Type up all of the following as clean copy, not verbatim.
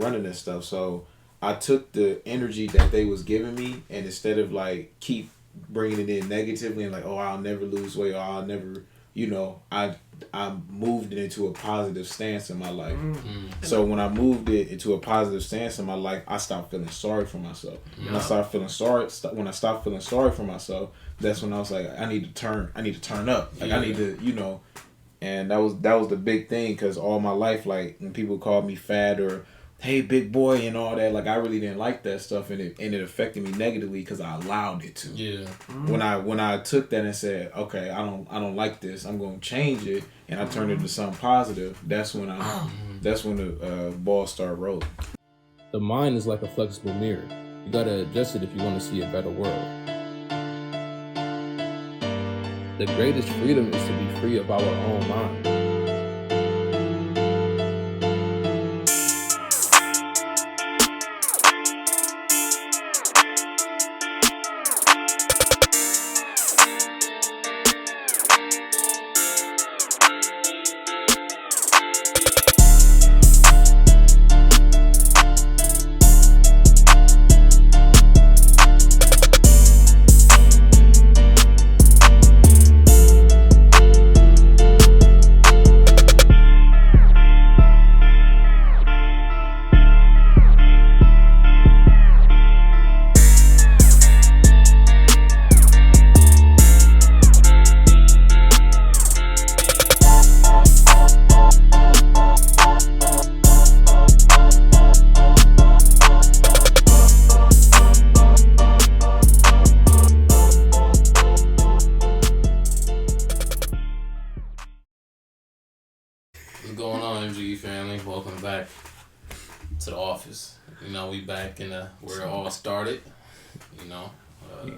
running and stuff. So I took the energy that they was giving me, and instead of like keep bringing it in negatively and like, oh, I'll never lose weight, or I'll never, I moved it into a positive stance in my life. So when I moved it into a positive stance in my life, I stopped feeling sorry for myself. When I stopped feeling sorry for myself, that's when I was like, I need to turn up. Like I need to, and that was the big thing, because all my life, like when people called me fat or hey big boy and all that, like I really didn't like that stuff, and it affected me negatively because I allowed it to. When I took that and said, okay, I don't like this, I'm gonna change it, and I turned it into something positive, that's when the ball started rolling. The mind is like a flexible mirror. You gotta adjust it if you want to see a better world. The greatest freedom is to be free of our own mind. What's going on, MGE family? Welcome back to the office. We back in where it all started.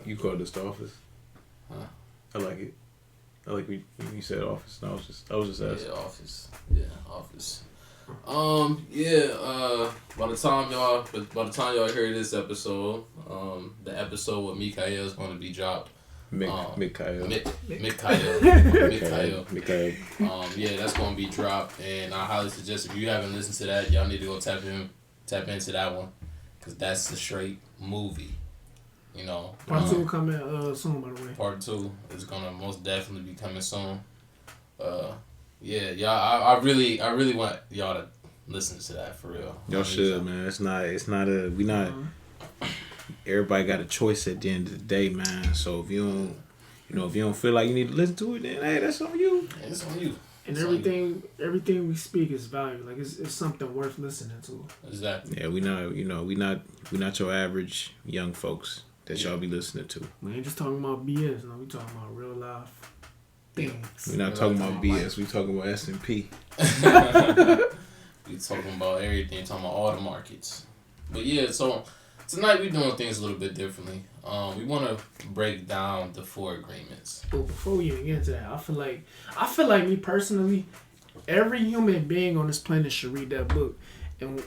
You called this the office? Huh? I like it. I like when you said office. And I was just asking. Yeah, office. Yeah, office. By the time y'all hear this episode, the episode with Miguel is going to be dropped. Miguel. That's going to be dropped, and I highly suggest if you haven't listened to that, y'all need to go tap into that one, because that's the straight movie. Part 2 coming soon, by the way. Part 2 is gonna most definitely be coming soon. Y'all, I really want y'all to listen to that for real. Y'all should, man. It's not we not. Everybody got a choice at the end of the day, man. So if you don't feel like you need to listen to it, then hey, that's on you. Yeah, it's on you. And everything we speak is value. Like it's something worth listening to. Exactly. Yeah, we not your average young folks that y'all be listening to. We ain't just talking about BS. No, we talking about real life things. We're not talking about BS. We talking about S&P. We talking about everything. Talking about all the markets. But yeah, so tonight we doing things a little bit differently. We want to break down the 4 agreements. But before we even get into that, I feel like me personally, every human being on this planet should read that book. And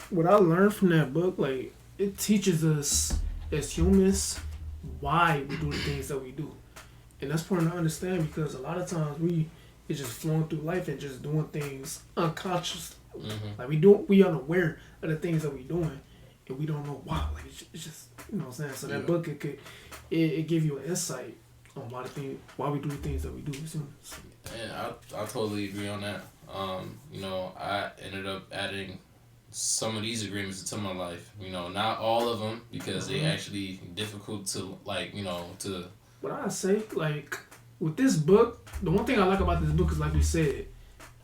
what I learned from that book, like, it teaches us as humans why we do the things that we do. And that's important to understand, because a lot of times it's just flowing through life and just doing things unconsciously. Like we unaware of the things that we doing, and we don't know why. Like it's just, you know what I'm saying. So that book it give you an insight on why we do the things that we do as humans. And I totally agree on that. I ended up adding some of these agreements into my life. Not all of them, because they actually difficult to to. What I say, like with this book, the one thing I like about this book is, like we said,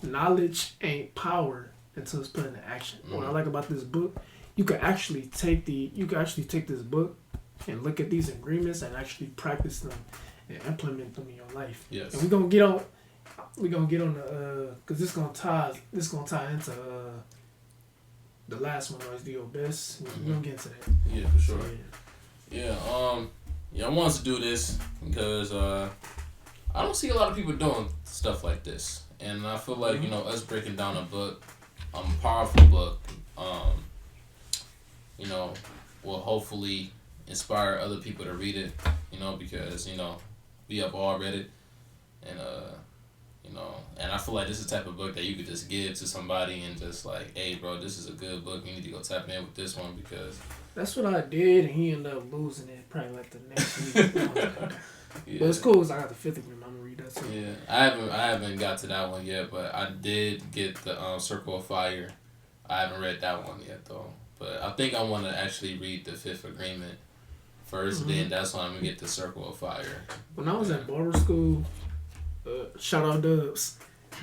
knowledge ain't power until it's put into action. What I like about this book, you can actually take this book and look at these agreements and actually practice them and implement them in your life. Yes. And we're gonna get on the because this gonna tie into the last one, always do your best. We're gonna get into that. Yeah, for sure. So, I wanted to do this because I don't see a lot of people doing stuff like this, and I feel like us breaking down a book, a powerful book, will hopefully inspire other people to read it. Because we have all read it, and You know, and I feel like this is the type of book that you could just give to somebody and just like, hey, bro, this is a good book. You need to go tap in with this one because. That's what I did, and he ended up losing it probably like the next week. Yeah. But it's cool because I got the fifth agreement. I'm gonna read that too. Yeah, I haven't got to that one yet, but I did get the Circle of Fire. I haven't read that one yet though, but I think I want to actually read the Fifth Agreement first. Then that's when I'm gonna get the Circle of Fire. When I was at barber school, shout out Dubs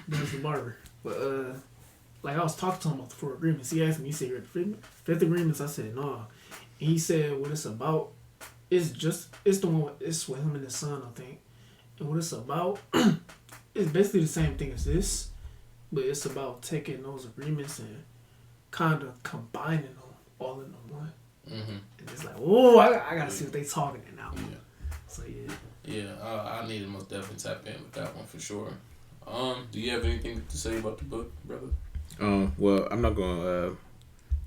the barber. But like I was talking to him about the four agreements. He asked me, he said, "You're the fifth agreements?" I said, "No." And he said, "What it's about? It's the one. It's with him and his son, I think. And what it's about, it's basically the same thing as this, but it's about taking those agreements and kind of combining them all into one." Mm-hmm. And it's like, oh, I gotta see what they talking in now. Yeah. So yeah. Yeah, I need to most definitely tap in with that one for sure. Do you have anything to say about the book, brother? Well, I'm not gonna,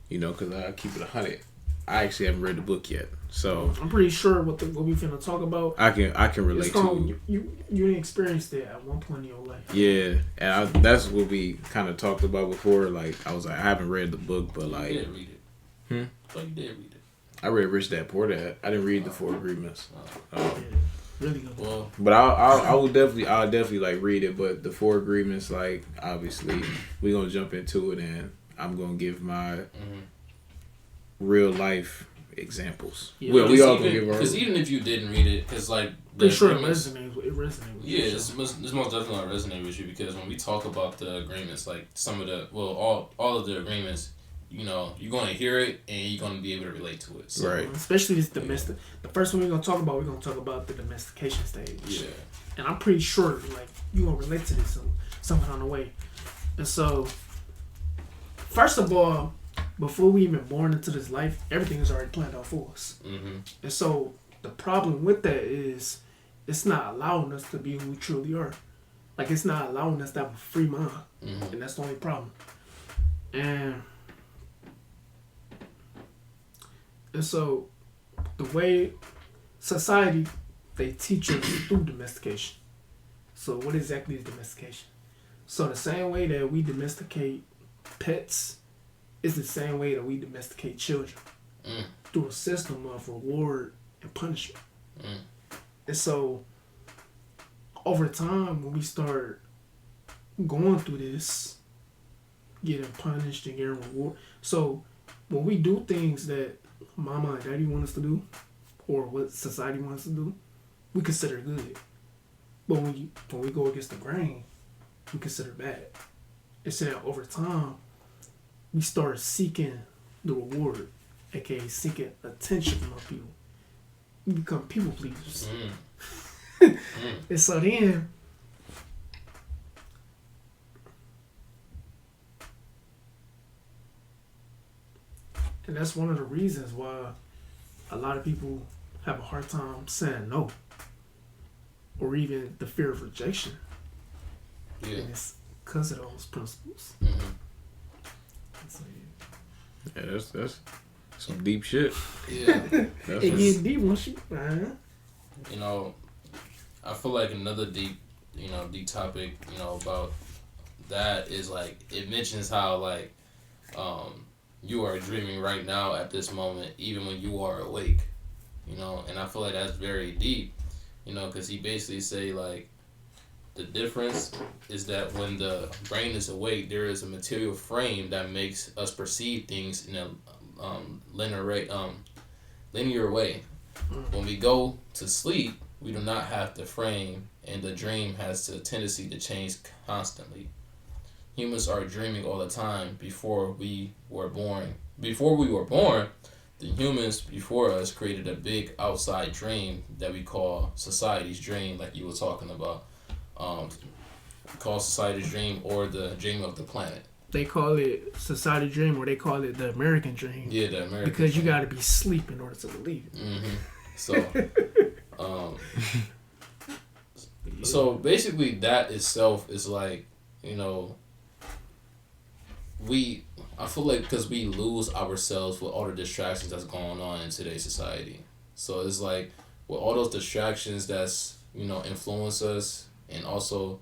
because I keep it 100. I actually haven't read the book yet, so I'm pretty sure what we finna talk about. I can relate to you experienced it at one point in your life. Yeah, and that's what we kind of talked about before. Like I was like, I haven't read the book, but like, you did read it. But you did read it. I read Rich Dad Poor Dad. I didn't read the Four Agreements. Yeah, really good. Well, but I'll definitely like read it. But the Four Agreements, like obviously, we're gonna jump into it, and I'm gonna give my real life examples. Yeah, we all gonna give our. Because even if you didn't read it, because like pretty sure it resonated with you. Yeah, it's most definitely gonna resonate with you because when we talk about the agreements, like some of the all of the agreements, you're gonna hear it and you're gonna be able to relate to it. So, right. Especially this domestic. The first one we're gonna talk about the domestication stage. Yeah. And I'm pretty sure like you gonna relate to this somewhere on the way. And so, first of all, before we even born into this life, everything is already planned out for us. Mm-hmm. And so the problem with that is it's not allowing us to be who we truly are. Like it's not allowing us to have a free mind. Mm-hmm. And that's the only problem. And so the way society, they teach us through domestication. So what exactly is domestication? So the same way that we domesticate pets is the same way that we domesticate children through a system of reward and punishment. And so over time, when we start going through this, getting punished and getting reward, so when we do things that mama and daddy want us to do, or what society wants us to do, we consider it good. But when we go against the grain, we consider it bad. It's that over time, we start seeking the reward, aka seeking attention from our people. We become people pleasers. And so then, and that's one of the reasons why a lot of people have a hard time saying no, or even the fear of rejection. Yeah. And it's because of those principles. So, yeah, that's some deep shit. Yeah. It gets deep once you. I feel like another deep topic, about that is like it mentions how like, you are dreaming right now at this moment, even when you are awake, and I feel like that's very deep, because he basically say like, the difference is that when the brain is awake, there is a material frame that makes us perceive things in a linear way. When we go to sleep, we do not have the frame, and the dream has a tendency to change constantly. Humans are dreaming all the time before we were born. Before we were born, the humans before us created a big outside dream that we call society's dream, like you were talking about. Call society's dream or the dream of the planet. They call it society dream, or they call it the American dream. Yeah, the American because dream. You got to be asleep in order to believe it. Mm-hmm. So basically that itself is like, I feel like because we lose ourselves with all the distractions that's going on in today's society. So it's like with all those distractions that's, influence us, and also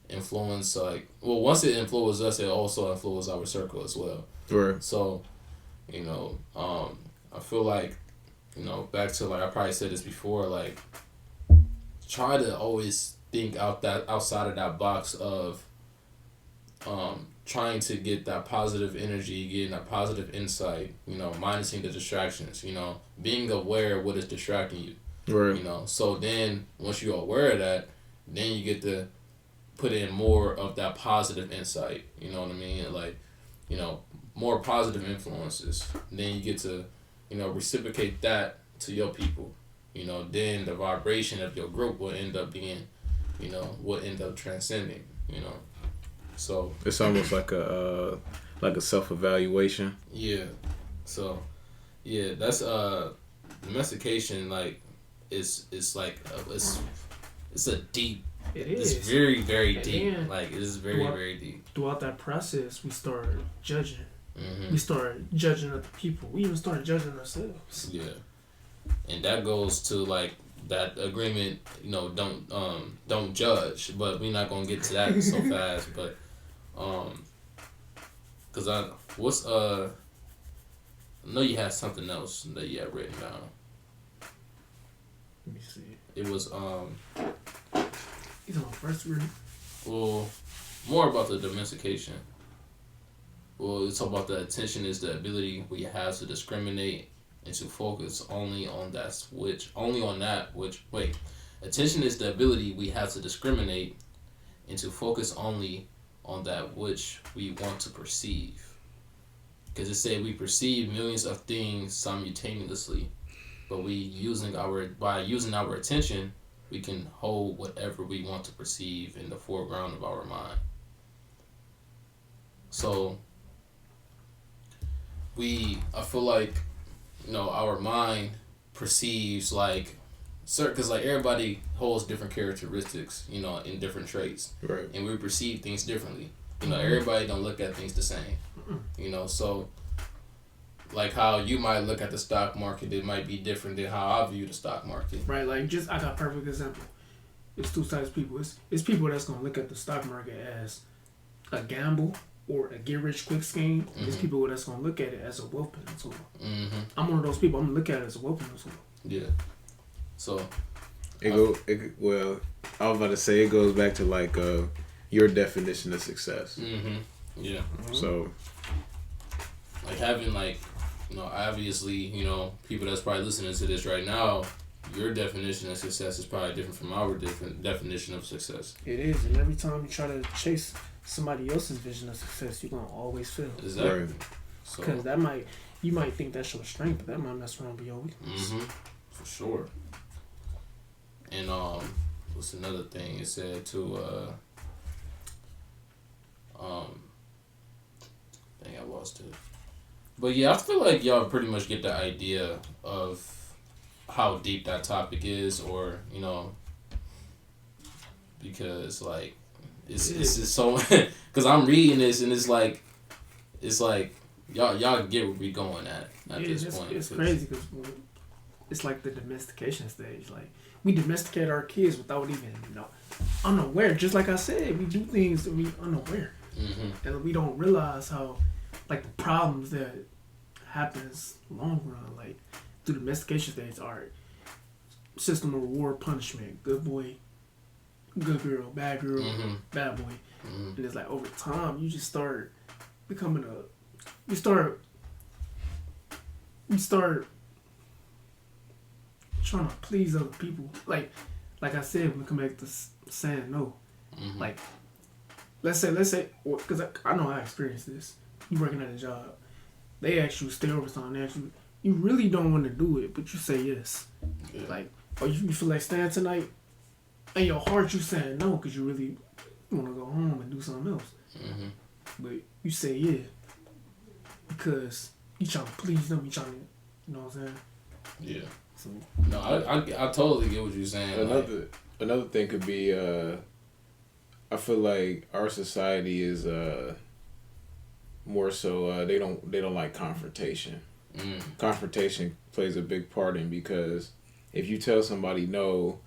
influence once it influences us, it also influences our circle as well. Right. So, I feel like, back to like I probably said this before, like try to always think outside of that box of trying to get that positive energy, getting that positive insight, minusing the distractions, being aware of what is distracting you. Right. So then once you're aware of that, then you get to put in more of that positive insight, you know what I mean? Like, more positive influences. Then you get to, reciprocate that to your people. Then the vibration of your group will end up being, will end up transcending, So it's almost like a self-evaluation. Yeah. So yeah, that's domestication, like it's like it's a deep. It is. It's very, very deep. Then, like it is very, very deep. Throughout that process, we start judging. Mm-hmm. We start judging other people. We even start judging ourselves. Yeah, and that goes to like that agreement. Don't judge. But we're not gonna get to that so fast. But cause I know you had something else that you had written down. Let me see. It was He's on first degree. well, more about the domestication. Well, it's about the attention is the ability we have to discriminate and to focus only on that which. Attention is the ability we have to discriminate and to focus only on that which we want to perceive. Because it said we perceive millions of things simultaneously, but by using our attention, we can hold whatever we want to perceive in the foreground of our mind. So I feel like, our mind perceives like certain, because like everybody holds different characteristics, in different traits, Right. and we perceive things differently. Everybody don't look at things the same. So like how you might look at the stock market, it might be different than how I view the stock market. Right, like I got a perfect example. It's two types of people. It's people that's gonna look at the stock market as a gamble or a get rich quick scheme. Mm-hmm. It's people that's gonna look at it as a wealth building tool. Mm-hmm. I'm one of those people. I'm gonna look at it as a wealth building tool. Yeah. So Well, I was about to say it goes back to like your definition of success. Mm-hmm. Yeah. So like having like, obviously, people that's probably listening to this right now, your definition of success is probably different from our different definition of success. It is, and every time you try to chase somebody else's vision of success, you're gonna always fail. Exactly. Right. Because you might think that's your strength, but that might mess around with your weakness. Mm-hmm. For sure. And what's another thing it said too? Dang, I lost it. But yeah, I feel like y'all pretty much get the idea of how deep that topic is, or because like it's just so because I'm reading this and it's like y'all get where we going at this point. It's crazy because it's like the domestication stage. Like we domesticate our kids without even unaware. Just like I said, we do things that we unaware, and we don't realize how like the problems that happens long run, like through domestication stage, are system of reward punishment, good boy, good girl, bad boy, and it's like over time you just start becoming you start trying to please other people. Like I said, when we come back to saying no, like let's say, because I know I experienced this. You working at a job, they ask you to stay overtime. They ask you really don't want to do it, but you say yes. Yeah. Like, or you feel like staying tonight, in your heart you saying no because you really want to go home and do something else. But you say yeah because you trying to please them. You trying to, you know what I'm saying? Yeah. So no, I totally get what you're saying. Another thing could be I feel like our society is more so they don't like confrontation. Confrontation plays a big part in, because if you tell somebody no,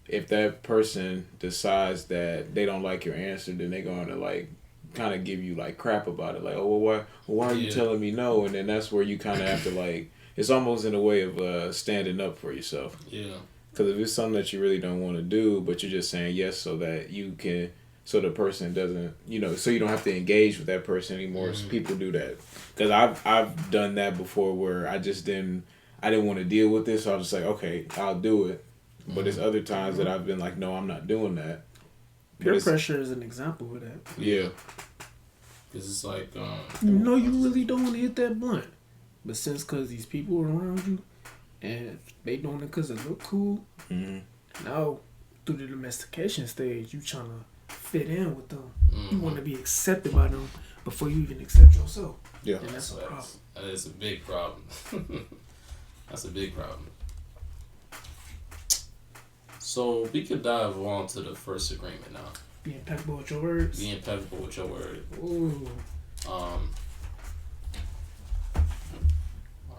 if that person decides that they don't like your answer, then they're going to like kind of give you like crap about it. Like, oh, why are you telling me no? And then that's where you kind of have to like, it's almost in a way of standing up for yourself. Yeah. Because if it's something that you really don't want to do, but you're just saying yes so that you can, so the person doesn't, so you don't have to engage with that person anymore. So people do that. Because I've done that before where I didn't want to deal with this. So I was just like, okay, I'll do it. But there's other times that I've been like, no, I'm not doing that. Peer pressure is an example of that. Yeah. Because it's like, you really don't want to hit that blunt. But since because these people are around you, and they doing it because it look cool, now through the domestication stage, you trying to fit in with them. You want to be accepted by them before you even accept yourself. Yeah. And that's a problem. That is a big problem. That's a big problem. So we could dive on to the first agreement now. Be impeccable with your words. Be impeccable with your word. Ooh.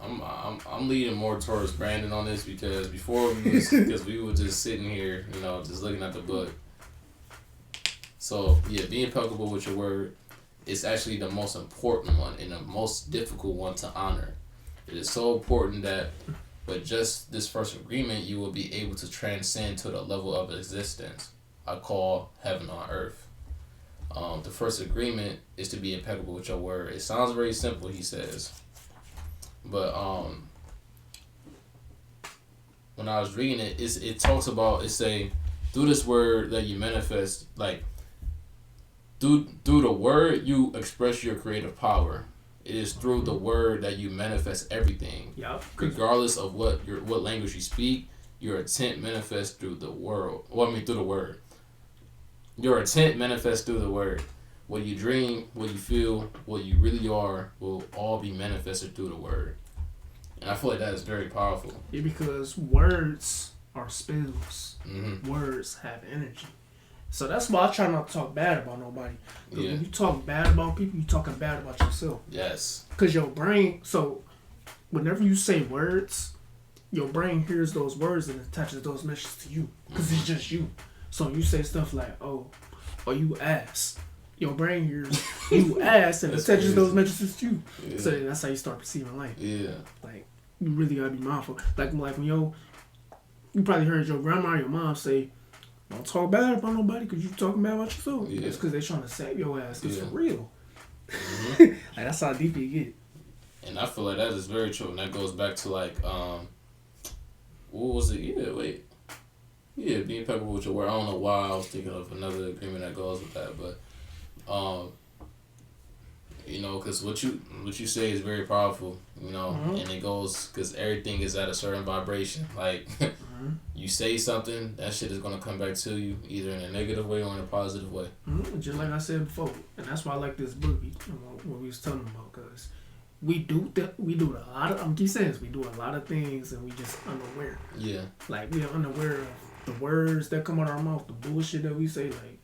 I'm leaning more towards Brandon on this because before we were just sitting here, just looking at the book. So yeah, be impeccable with your word is actually the most important one and the most difficult one to honor. It is so important that with just this first agreement, you will be able to transcend to the level of existence I call heaven on earth. The first agreement is to be impeccable with your word. It sounds very simple, he says. But when I was reading it, it talks about, it say, through this word that you manifest, like, through the word you express your creative power. It is through the word that you manifest everything. Yep. Regardless of what language you speak, your intent manifests through the world. Through the word. Your intent manifests through the word. What you dream, what you feel, what you really are will all be manifested through the word. And I feel like that is very powerful. Yeah, because words are spells. Mm-hmm. Words have energy. So that's why I try not to talk bad about nobody. Because when you talk bad about people, you're talking bad about yourself. Yes. Because your brain, so whenever you say words, your brain hears those words and attaches those messages to you. Because it's just you. So when you say stuff like, oh, you ass. Your brain hears you ass and attaches those messages to you. Yeah. So that's how you start perceiving life. Yeah. Like, you really gotta be mindful. Like when you probably heard your grandma or your mom say, don't talk bad about nobody because you talking bad about yourself. Yeah. It's because they trying to save your ass. It's for real. Mm-hmm. Like, that's how deep you get. And I feel like that is very true. And that goes back to like, what was it? Yeah, be impeccable with your word. I don't know why I was thinking of another agreement that goes with that, but because what you say is very powerful, and it goes because everything is at a certain vibration. Like you say something, that shit is gonna come back to you either in a negative way or in a positive way. Just like I said before, and that's why I like this book. What we was telling about, because we do a lot of. I'm keep saying this, we do a lot of things and we just unaware. Yeah. Like we are unaware of the words that come out of our mouth, the bullshit that we say, like.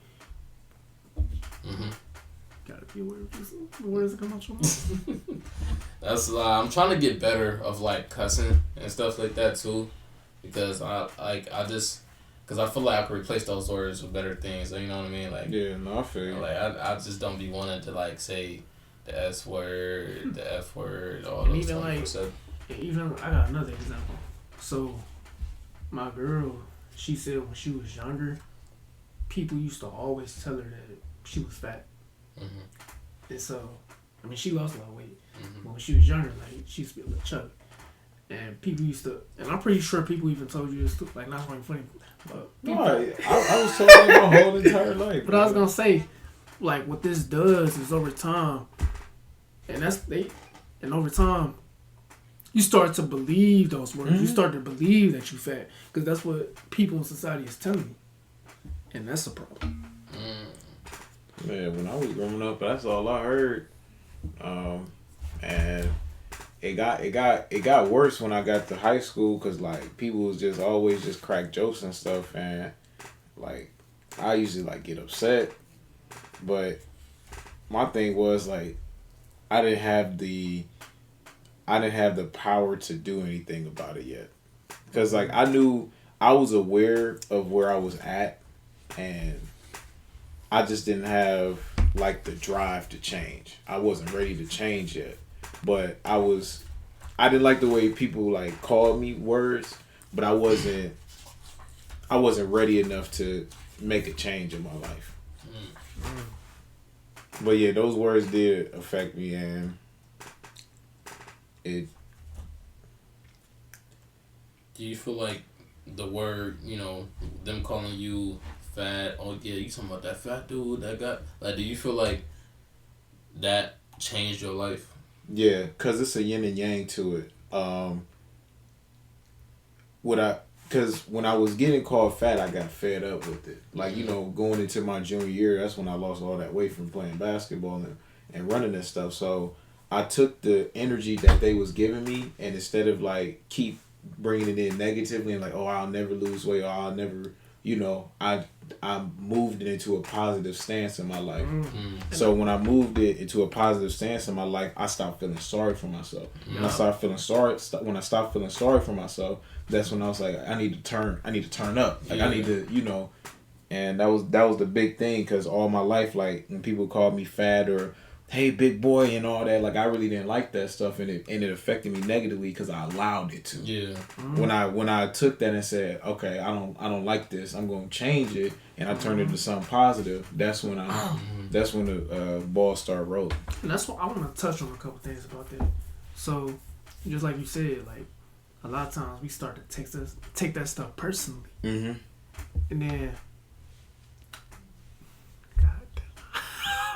Gotta be aware of the words that come out your mouth. That's I'm trying to get better of like cussing and stuff like that too, because I feel like I could replace those words with better things. You know what I mean? Like I feel you. Like I just don't be wanting to like say the S word, the F word, all those stuff. Even I got another example. So my girl, she said when she was younger, people used to always tell her that she was fat. And so, I mean, she lost a lot of weight. But when she was younger, like, she used to be a little chubby. And people used to, and I'm pretty sure people even told you this too, like, not really funny. But people, I was told that my whole entire life. But I was going to say, like, what this does is over time, and over time, you start to believe those words. You start to believe that you're fat. Because that's what people in society is telling you. And that's a problem. Man, when I was growing up, that's all I heard, and it got worse when I got to high school because like people was just always just crack jokes and stuff, and like I usually like get upset, but my thing was like I didn't have the power to do anything about it yet, because like I knew I was aware of where I was at, and I just didn't have like the drive to change. I wasn't ready to change yet, but I didn't like the way people like called me words, but I wasn't ready enough to make a change in my life. But yeah, those words did affect me, and it. Do you feel like the word, them calling you fat? Oh yeah, you talking about that fat dude that got like? Do you feel like that changed your life? Yeah, cause it's a yin and yang to it. Cause when I was getting called fat, I got fed up with it. Like going into my junior year, that's when I lost all that weight from playing basketball and running and stuff. So I took the energy that they was giving me, and instead of like keep bringing it in negatively and like, oh, I'll never lose weight, or I'll never, I moved it into a positive stance in my life. So when I moved it into a positive stance in my life, I stopped feeling sorry for myself. When I stopped feeling sorry, when I stopped feeling sorry for myself, that's when I was like, I need to turn up. Like I need to, and that was the big thing, because all my life, like when people called me fat or hey big boy and all that, like I really didn't like that stuff, and it affected me negatively because I allowed it to. Yeah. When I took that and said, okay, I don't like this, I'm gonna change it, and I turned it into something positive, that's when the ball started rolling. And that's what I want to touch on a couple things about that. So, just like you said, like a lot of times we start to take that stuff personally, and then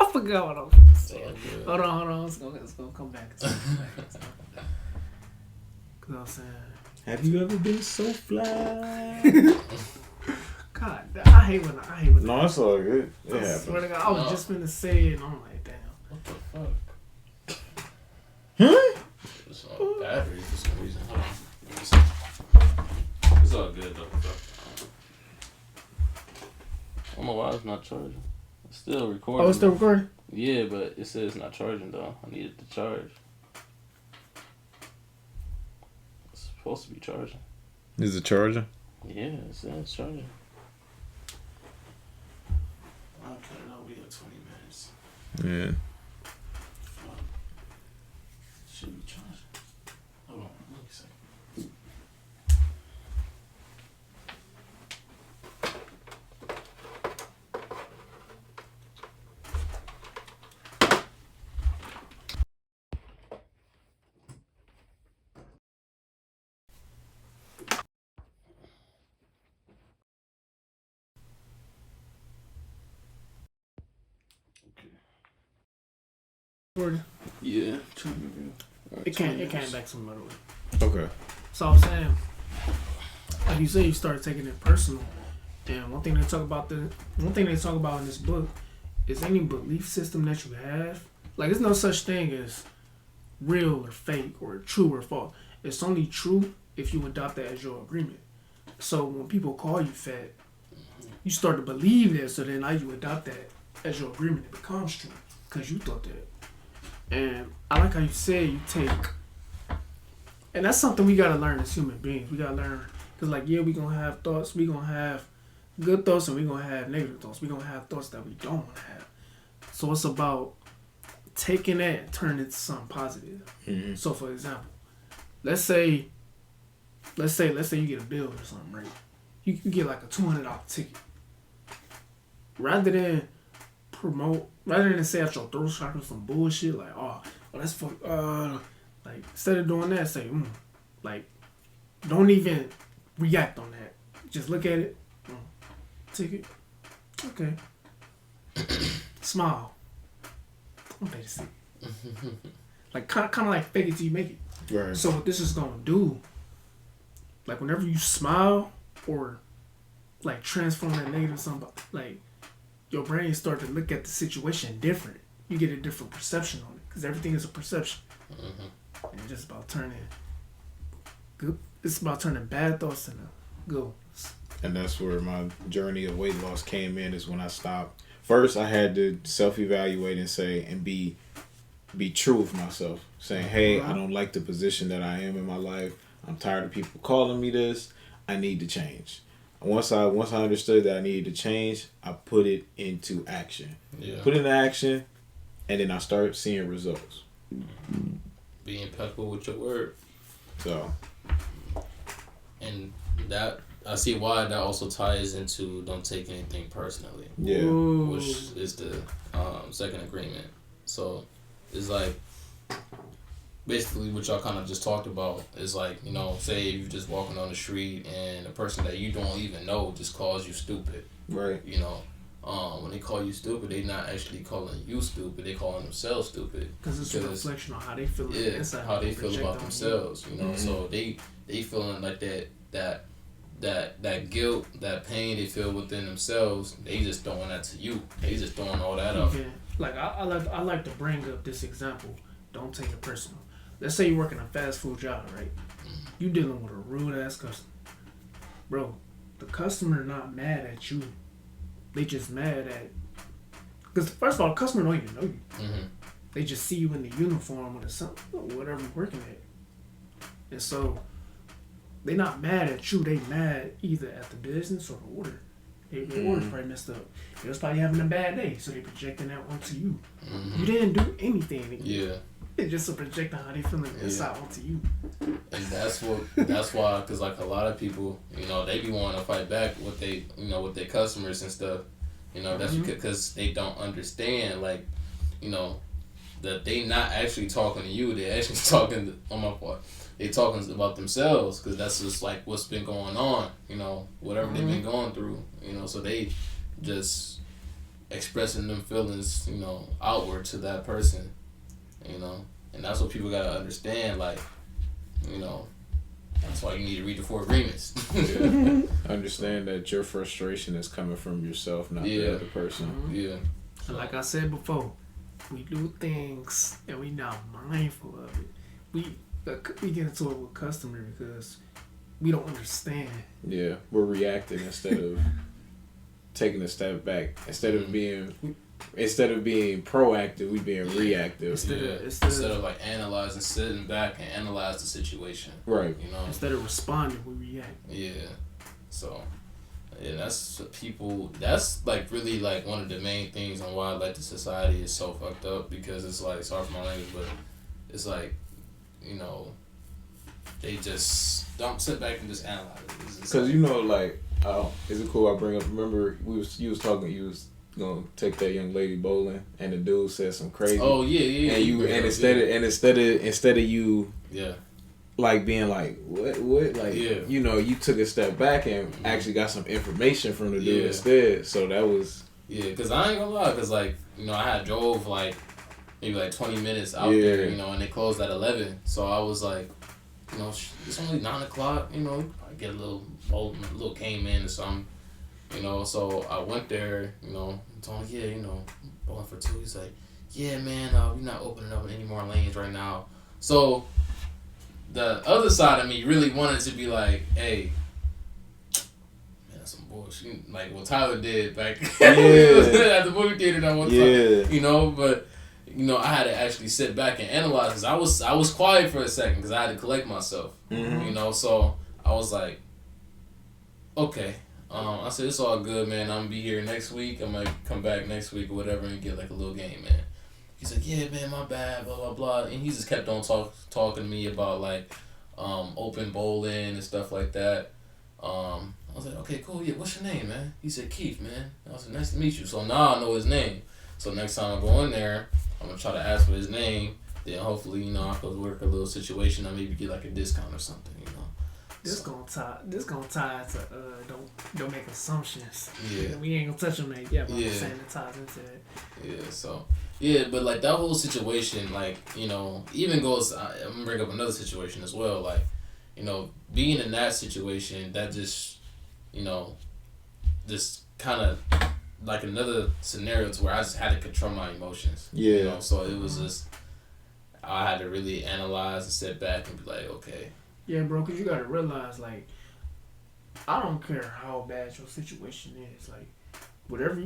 I forgot what I was going to say. Hold on. It's gonna come back. Cause I'm saying, have you ever been so fly? God, I hate when. No, it's all good. It I happens. swear to God, I was just finna say it, and I'm like, damn. What the fuck? Huh? It's on battery for some reason. Hold on. It's all good though. I don't know why it's not charging. It's still recording. Oh, it's still recording? Yeah, but it says it's not charging though. I need it to charge. It's supposed to be charging. Is it charging? Yeah, it says it's charging. Okay, no, we got 20 minutes. Yeah. Should be charging. Hold on, let me see. Recording. Yeah, It came back some other way. Okay. So I'm saying, like you said, you started taking it personal. And one thing they talk about in this book is any belief system that you have. Like, there's no such thing as real or fake or true or false. It's only true if you adopt that as your agreement. So when people call you fat, you start to believe that. So then now you adopt that as your agreement. It becomes true because you thought that. And I like how you said you take, and that's something we gotta learn as human beings. We gotta learn, cause like we gonna have thoughts, we gonna have good thoughts, and we gonna have negative thoughts. We gonna have thoughts that we don't want to have. So it's about taking that and turning it into something positive. Mm-hmm. So for example, let's say you get a bill or something, right? You get like a $200 ticket. Rather than say out your throat chakra some bullshit like, oh that's fuck, like instead of doing that, say, like, don't even react on that. Just look at it, ticket, okay, smile, I'm pay to see. Like kind of like fake it till you make it. Right. So what this is gonna do, like whenever you smile or like transform that negative something, like your brain start to look at the situation different. You get a different perception on it because everything is a perception. Mm-hmm. And it's just about turning good. It's about turning bad thoughts into good ones. And that's where my journey of weight loss came in. Is when I stopped. First, I had to self-evaluate and say and be true with myself, saying, "Hey, I don't like the position that I am in my life. I'm tired of people calling me this. I need to change. Once I understood that I needed to change, I put it into action. Yeah. Put it into action, and then I start seeing results. Be impeccable with your word. So. And that, I see why that also ties into don't take anything personally. Yeah. Ooh. Which is the second agreement. So it's like basically what y'all kind of just talked about is like, you know, say you're just walking on the street and a person that you don't even know just calls you stupid. Right. You know, when they call you stupid, they're not actually calling you stupid. They're calling themselves stupid. Because it's a reflection on how they feel. Yeah, inside, how they feel about themselves. You know, Mm-hmm. so they feeling like that guilt, that pain they feel within themselves. They just throwing that to you. They just throwing all that up. Yeah. Like I like to bring up this example. Don't take it personal. Let's say you're working a fast food job, right? You dealing with a rude ass customer, bro. The customer not mad at you. They just mad at, because first of all, the customer don't even know you. Mm-hmm. They just see you in the uniform or something, or whatever you're working at, and so they not mad at you. They mad either at the business or the order. Their order's probably messed up. They was probably having a bad day, so they projecting that onto you. Mm-hmm. You didn't do anything. Yeah. It's just a projecting how they feeling inside onto you. And that's why, because like a lot of people, you know, they be wanting to fight back with they, you know, with their customers and stuff. You know, that's because they don't understand, like, you know, that they not actually talking to you. They actually talking on my part. They talking about themselves, because that's just like what's been going on. You know, whatever they've been going through. You know, so they just expressing them feelings, you know, outward to that person. You know, and that's what people gotta understand. Like, you know, that's why you need to read the 4 agreements. Yeah. Understand that your frustration is coming from yourself, not the other person. Yeah. And like I said before, we do things and we not mindful of it. We get into it with customer because we don't understand. Yeah, we're reacting instead of taking a step back. Instead of being proactive, we being reactive. Instead of like analyzing, sitting back and analyze the situation. Right. You know. Instead of responding, we react. Yeah. So, yeah, that's people. That's like really like one of the main things on why like the society is so fucked up, because it's like, sorry for my language, but it's like, you know, they just don't sit back and just analyze it. Because you know, like, is it cool? I bring up. Remember, you was talking. You was gonna take that young lady bowling, and the dude said some crazy. Oh yeah. And instead of you, like being like what, like you know, you took a step back and actually got some information from the dude instead. So that was because I ain't gonna lie, because like, you know, I had drove like maybe like 20 minutes out there, you know, and they closed at 11. So I was like, you know, it's only 9 o'clock. You know, I get a little game in or something. You know, so I went there, you know, and told him, you know, bowling for 2. He's like, yeah, man, we're not opening up any more lanes right now. So the other side of me really wanted to be like, hey, man, that's some bullshit. Like what Tyler did back at the movie theater that one time. You know, but, you know, I had to actually sit back and analyze, because I was quiet for a second because I had to collect myself. Mm-hmm. You know, so I was like, okay. I said, it's all good, man. I'm going to be here next week. I might come back next week or whatever and get like a little game, man. He's like, yeah, man, my bad, blah, blah, blah. And he just kept on talking to me about like open bowling and stuff like that. I was like, okay, cool. Yeah, what's your name, man? He said, Keith, man. I was like, nice to meet you. So now I know his name. So next time I go in there, I'm going to try to ask for his name. Then hopefully, you know, I could work a little situation. I maybe get like a discount or something, you know. This gonna tie to don't make assumptions. Yeah. We ain't gonna touch on that yet, but I'm saying it ties into it. Yeah, so but like that whole situation, like, you know, even goes, I'm gonna bring up another situation as well, like, you know, being in that situation, that just, you know, just kind of like another scenario to where I just had to control my emotions. Yeah. You know, so it was just, I had to really analyze and sit back and be like, okay. Yeah, bro, because you got to realize, like, I don't care how bad your situation is. Like, whatever,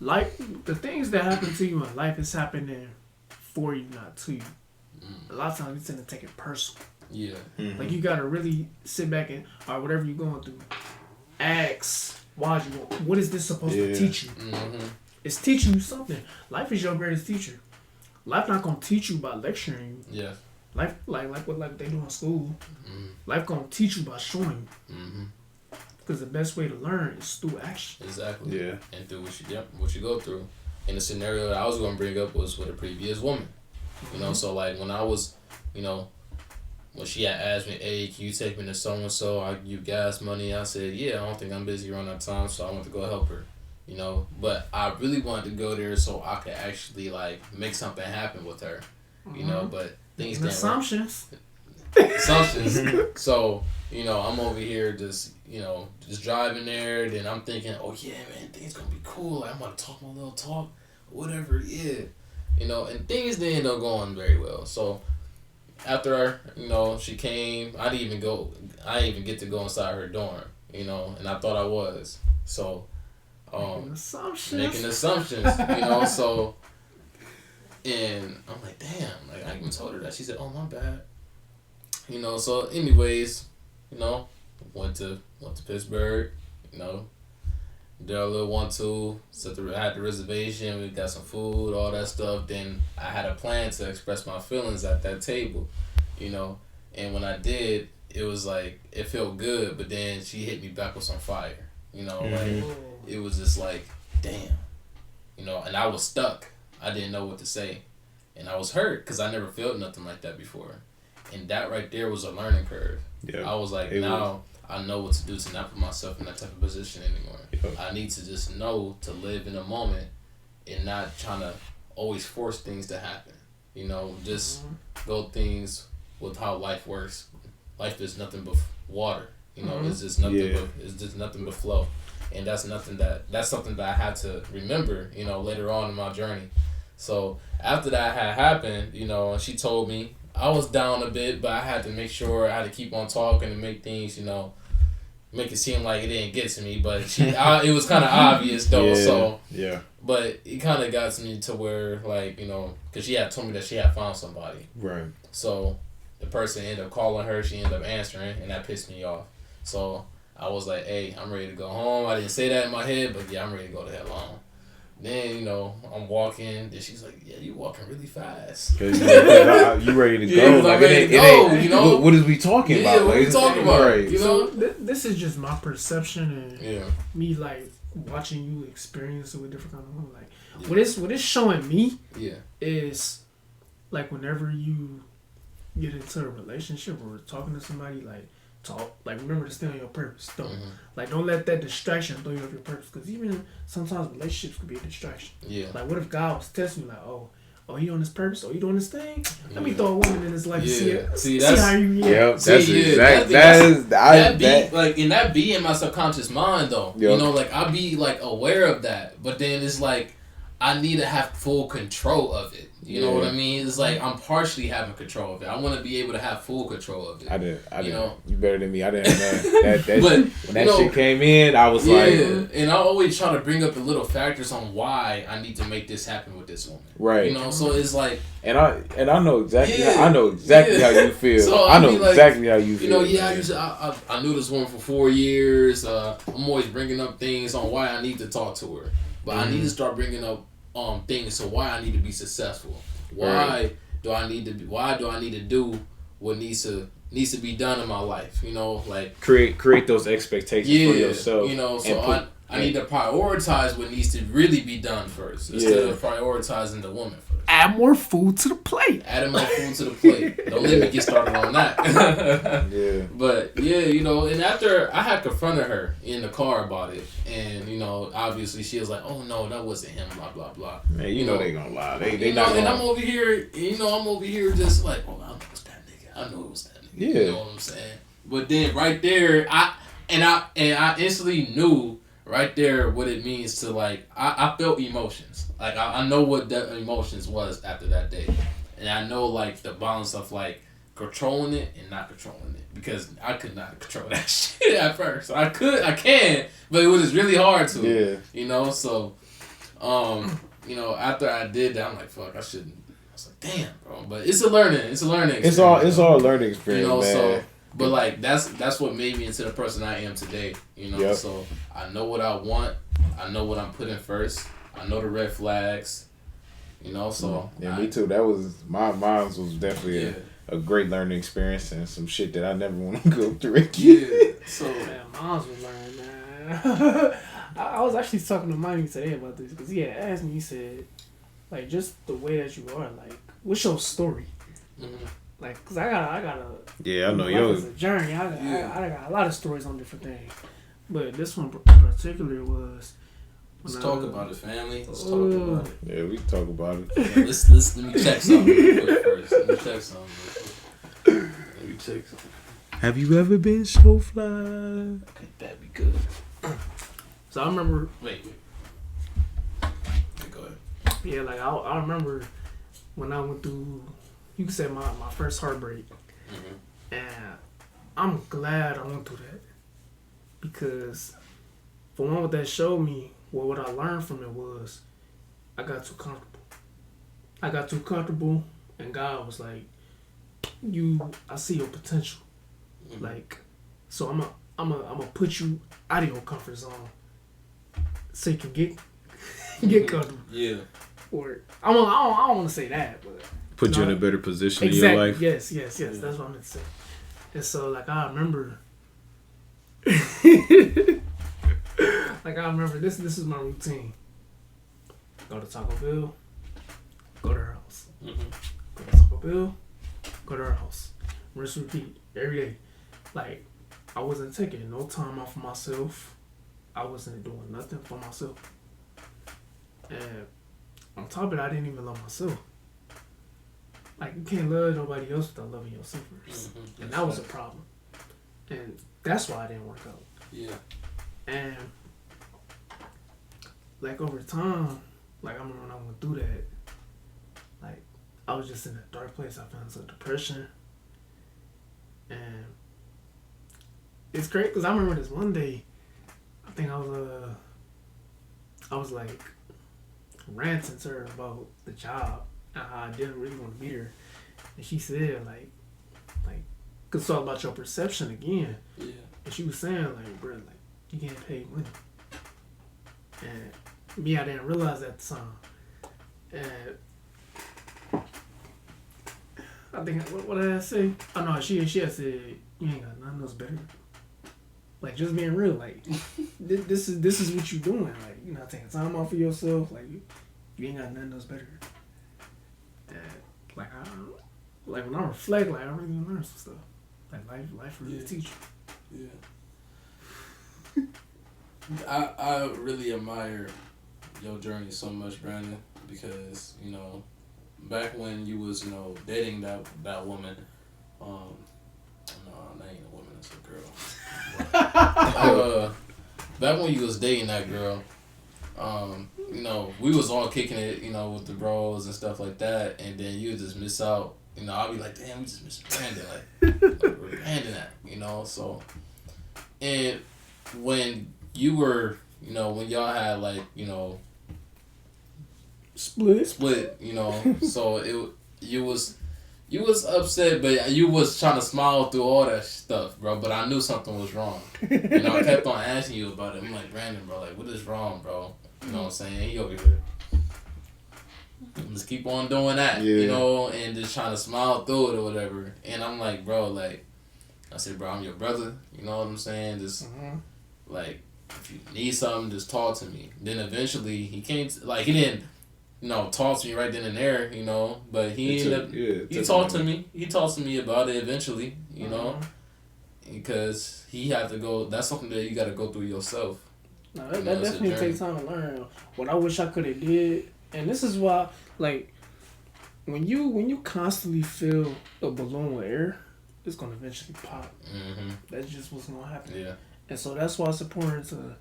the things that happen to you in life is happening for you, not to you. A lot of times you tend to take it personal. Yeah. Mm-hmm. Like you gotta really sit back and, or whatever you're going through, ask why you. What is this supposed to teach you? Mm-hmm. It's teaching you something. Life is your greatest teacher. Life not gonna teach you by lecturing you. Yeah. Life like what they do in school. Mm-hmm. Life gonna teach you by showing you. Mm-hmm. Because the best way to learn is through action. Exactly. Yeah. And through what you go through. And the scenario that I was gonna bring up was with a previous woman. You know, so like when I was, you know, when she had asked me, hey, can you take me to so and so? I give you gas money. I said, yeah, I don't think I'm busy around that time, so I went to go help her. You know, but I really wanted to go there so I could actually like make something happen with her. You know, but things didn't assumptions. Assumptions. So, you know, I'm over here just driving there. Then I'm thinking, oh yeah, man, things gonna be cool. I'm gonna talk my little talk, whatever. Yeah, you know, and things didn't end up going very well. So after she came, I didn't even get to go inside her dorm. You know, and I thought I was. So making assumptions. You know, so. And I'm like, damn, like I even told her that. She said, oh, my bad. You know, so anyways, you know, went to Pittsburgh, you know, did a little 1-2, I had the reservation, we got some food, all that stuff. Then I had a plan to express my feelings at that table, you know, and when I did, it was like, it felt good, but then she hit me back with some fire, you know, like, it was just like, damn, you know, and I was stuck. I didn't know what to say. And I was hurt because I never felt nothing like that before. And that right there was a learning curve. Yeah, I was like, I know what to do to not put myself in that type of position anymore. Yep. I need to just know to live in the moment and not trying to always force things to happen. You know, just go things with how life works. Life is nothing but water. You know, it's just nothing but flow. And that's something that I had to remember, you know, later on in my journey. So after that had happened, you know, she told me I was down a bit, but I had to make sure I had to keep on talking and make things, you know, make it seem like it didn't get to me. But it was kind of obvious though. Yeah, so yeah. But it kind of got to me to where, like, you know, because she had told me that she had found somebody. Right. So the person ended up calling her. She ended up answering, and that pissed me off. So I was like, hey, I'm ready to go home. I didn't say that in my head, but yeah, I'm ready to go the hell on. Then, you know, I'm walking. Then she's like, yeah, you walking really fast. Cause you ready to go. Like, ready to go, you know? What is we talking about? Yeah, what we talking about? Right. You know? So this is just my perception and me, like, watching you experience it with different kind of women. Like, what it's showing me is, like, whenever you get into a relationship or talking to somebody, like, remember to stay on your purpose. Don't let that distraction throw you off your purpose. Because even sometimes relationships could be a distraction. Yeah. Like, what if God was testing you, like, oh, he on his purpose? Oh, he doing this thing? Let me throw a woman in his life. See how you react. Yep, that's exactly. That be in my subconscious mind though. Yep. You know, like I be like aware of that, but then it's like I need to have full control of it. You know what I mean? It's like I'm partially having control of it. I want to be able to have full control of it. I did. You know? You better than me. I didn't know that. But when that shit came in, I was like, and I always try to bring up the little factors on why I need to make this happen with this woman. Right. You know, so it's like, and I know exactly. I know exactly how you feel. So I know exactly how you feel. You know, I knew this woman for 4 years. I'm always bringing up things on why I need to talk to her, but I need to start bringing up things. So why I need to be successful? Why do I need to do what needs to be done in my life? You know, like create those expectations for yourself. You know, so I need to prioritize what needs to really be be first instead of prioritizing the woman first. Add more food to the plate. Adding more food to the plate. Don't let me get started on that. But you know, and after I had confronted her in the car about it, and you know, obviously she was like, "Oh no, that wasn't him." Blah blah blah. Man, you know they gonna lie. They not. And I'm over here, just like, "Oh, I know it was that nigga. I know it was that nigga." Yeah. You know what I'm saying? But then right there, I instantly knew right there what it means to, like, I felt emotions. Like, I know what the emotions was after that day. And I know, like, the balance of, like, controlling it and not controlling it. Because I could not control that shit at first. I can, but it was really hard to. Yeah. You know, so, you know, after I did that, I'm like, fuck, I was like, damn, bro. But it's a learning experience. It's all a learning experience, you know, man. so but like that's what made me into the person I am today. You know, Yep. so I know what I want. I know what I'm putting first. I know the red flags. You know, so yeah, me too. That was mine was definitely a great learning experience and some shit that I never want to go through again. Yeah. So Man, mine was learning, man. I was actually talking to Mikey today about this because he had asked me. He said, like, just the way that you are, like, what's your story? mm-hmm. Like, cause I got a Yeah, I know it's a journey. I got a lot of stories on different things, but this one in particular was. Let's talk about it, family. Let's talk about it. Yeah, we can talk about it. Yeah, let me check something real quick first. Let me check something. Have you ever been so fly? Okay, that'd be good. So I remember. Wait. Okay, go ahead. Yeah, like I remember when I went through. You could say my first heartbreak, and I'm glad I went through that because for one, what that showed me. Well, what I learned from it was I got too comfortable. And God was like, I see your potential. Like, so I'm a put you out of your comfort zone so you can get comfortable. Yeah. Or I don't want to say that, but Put you in a better position exactly. in your life. Yes. That's what I'm gonna say. And so, like, I remember. This is my routine. Go to Taco Bell, go to her house. Go to Taco Bell, go to her house. Rinse, repeat every day. Like, I wasn't taking no time off for myself. I wasn't doing nothing for myself. And on top of it, I didn't even love myself. Like, you can't love nobody else without loving yourself first. And that was a problem. And that's why I didn't work out. Yeah. And like over time, like I remember when I went through that, like I was just in a dark place. I found some depression, and it's great because I remember this one day. I think I was like ranting to her about the job and how I didn't really want to be there, and she said like, cause it's all about your perception again. Yeah. And she was saying like, bro, like you can't pay money. And me, I didn't realize that at the time. And I think, what did I say? Oh no, she had said, you ain't got nothing else better. Like, just being real, like, this is what you doing. Like, you're not taking time off for yourself. Like, you ain't got nothing else better. And, like, when I reflect, like, I really learn some stuff. Like, life really teach you. Yeah. I really admire your journey so much, Brandon, because, you know, back when you was, you know, dating that woman, no, that ain't a woman, it's a girl. Back when you was dating that girl, you know, we was all kicking it, you know, with the bros and stuff like that, and then you would just miss out. You know, I'll be like, damn, we just missed Brandon, like we're Brandon that, you know, so, and when you were, you know, when y'all had, like, you know, split, you know, so you was upset, but you was trying to smile through all that stuff, bro, but I knew something was wrong. You know, I kept on asking you about it. I'm like, Brandon, bro, like, what is wrong, bro? You know what I'm saying? He over here. Just keep on doing that, you know, and just trying to smile through it or whatever. And I'm like, bro, like, I said, bro, I'm your brother, you know what I'm saying? Just, like, if you need something, just talk to me. Then eventually, he didn't, you know, talk to me right then and there, you know, but he talked to me. He talked to me about it eventually, you know, because he had to go, that's something that you got to go through yourself. No, that definitely takes time to learn. What I wish I could have did, and this is why, like, when you constantly fill a balloon with air, it's gonna eventually pop. That's just what's gonna happen. Yeah. And so that's why it's important to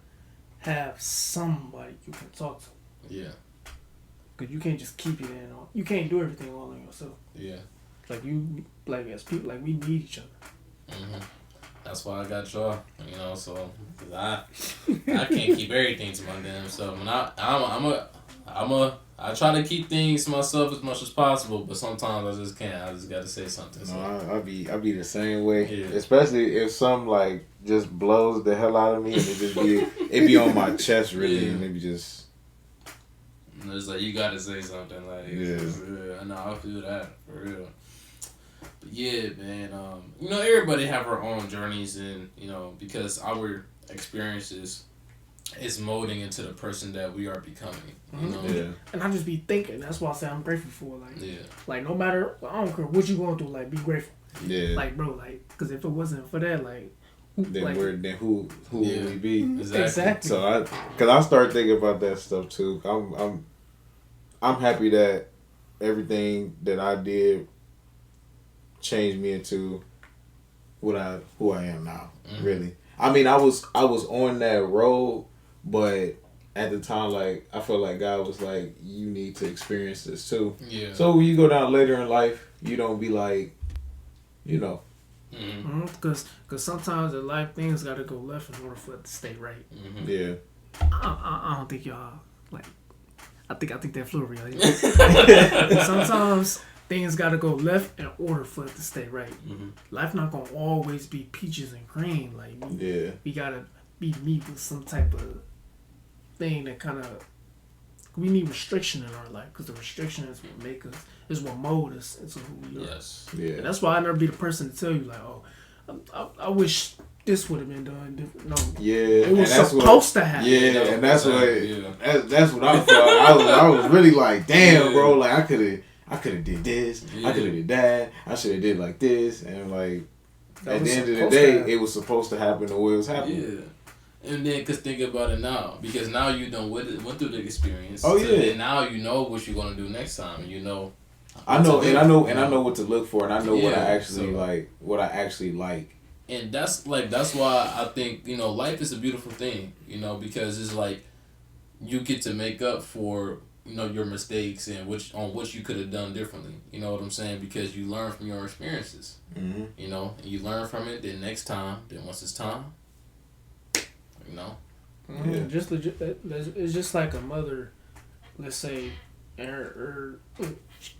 have somebody you can talk to. Yeah. Cause you can't just keep it in. You can't do everything all on yourself. Yeah. Like as people, like we need each other. That's why I got y'all, you know. So, cause I can't keep everything to my damn self. And I I try to keep things to myself as much as possible, but sometimes I just can't. I just gotta say something. So. No, I be the same way. Yeah. Especially if some like just blows the hell out of me, and it be on my chest really, and it be just. And it's like you gotta say something like yeah. I know I feel that for real. But yeah, man. Everybody have our own journeys, and because our experiences is molding into the person that we are becoming. Yeah. And I just be thinking. That's why I say I'm grateful for. Yeah. Like no matter, I don't care what you going through. Like be grateful. Yeah. Like bro, because if it wasn't for that, who would we be? Exactly. So cause I start thinking about that stuff too. I'm happy that everything that I did changed me into who I am now. Mm-hmm. Really. I mean, I was on that road, but at the time, like I felt like God was like, you need to experience this too. Yeah. So when you go down later in life, you don't be like, Because sometimes in life things got to go left in order for it to stay right. Mm-hmm. Yeah. I don't think y'all like. I think that flew real. Sometimes things got to go left in order for it to stay right. Mm-hmm. Life not gonna always be peaches and cream. Like we gotta be meet with some type of thing that kind of we need restriction in our life because the restriction is what make us is what mold us into who we are. Yes. Yeah. And that's why I never be the person to tell you like, oh, I wish this would have been done different. No. Yeah. It was supposed to happen. Yeah, and that's what that's what I felt. I was really like, damn, bro, like I could have did this. Yeah. I could have did that. I should have did like this, and like at the end of the day, it was supposed to happen the way it was happening. Yeah. And then, cause think about it now, because now you done went through the experience. Oh so yeah. Then now you know what you're gonna do next time. I know what to look for, and I know what I actually like. And that's why I think life is a beautiful thing. Because it's like you get to make up for your mistakes and which you could have done differently. You know what I'm saying? Because you learn from your experiences. Mm-hmm. And you learn from it. Then next time, once it's time. Mm-hmm. Yeah. Just legit. It's just like a mother. Let's say,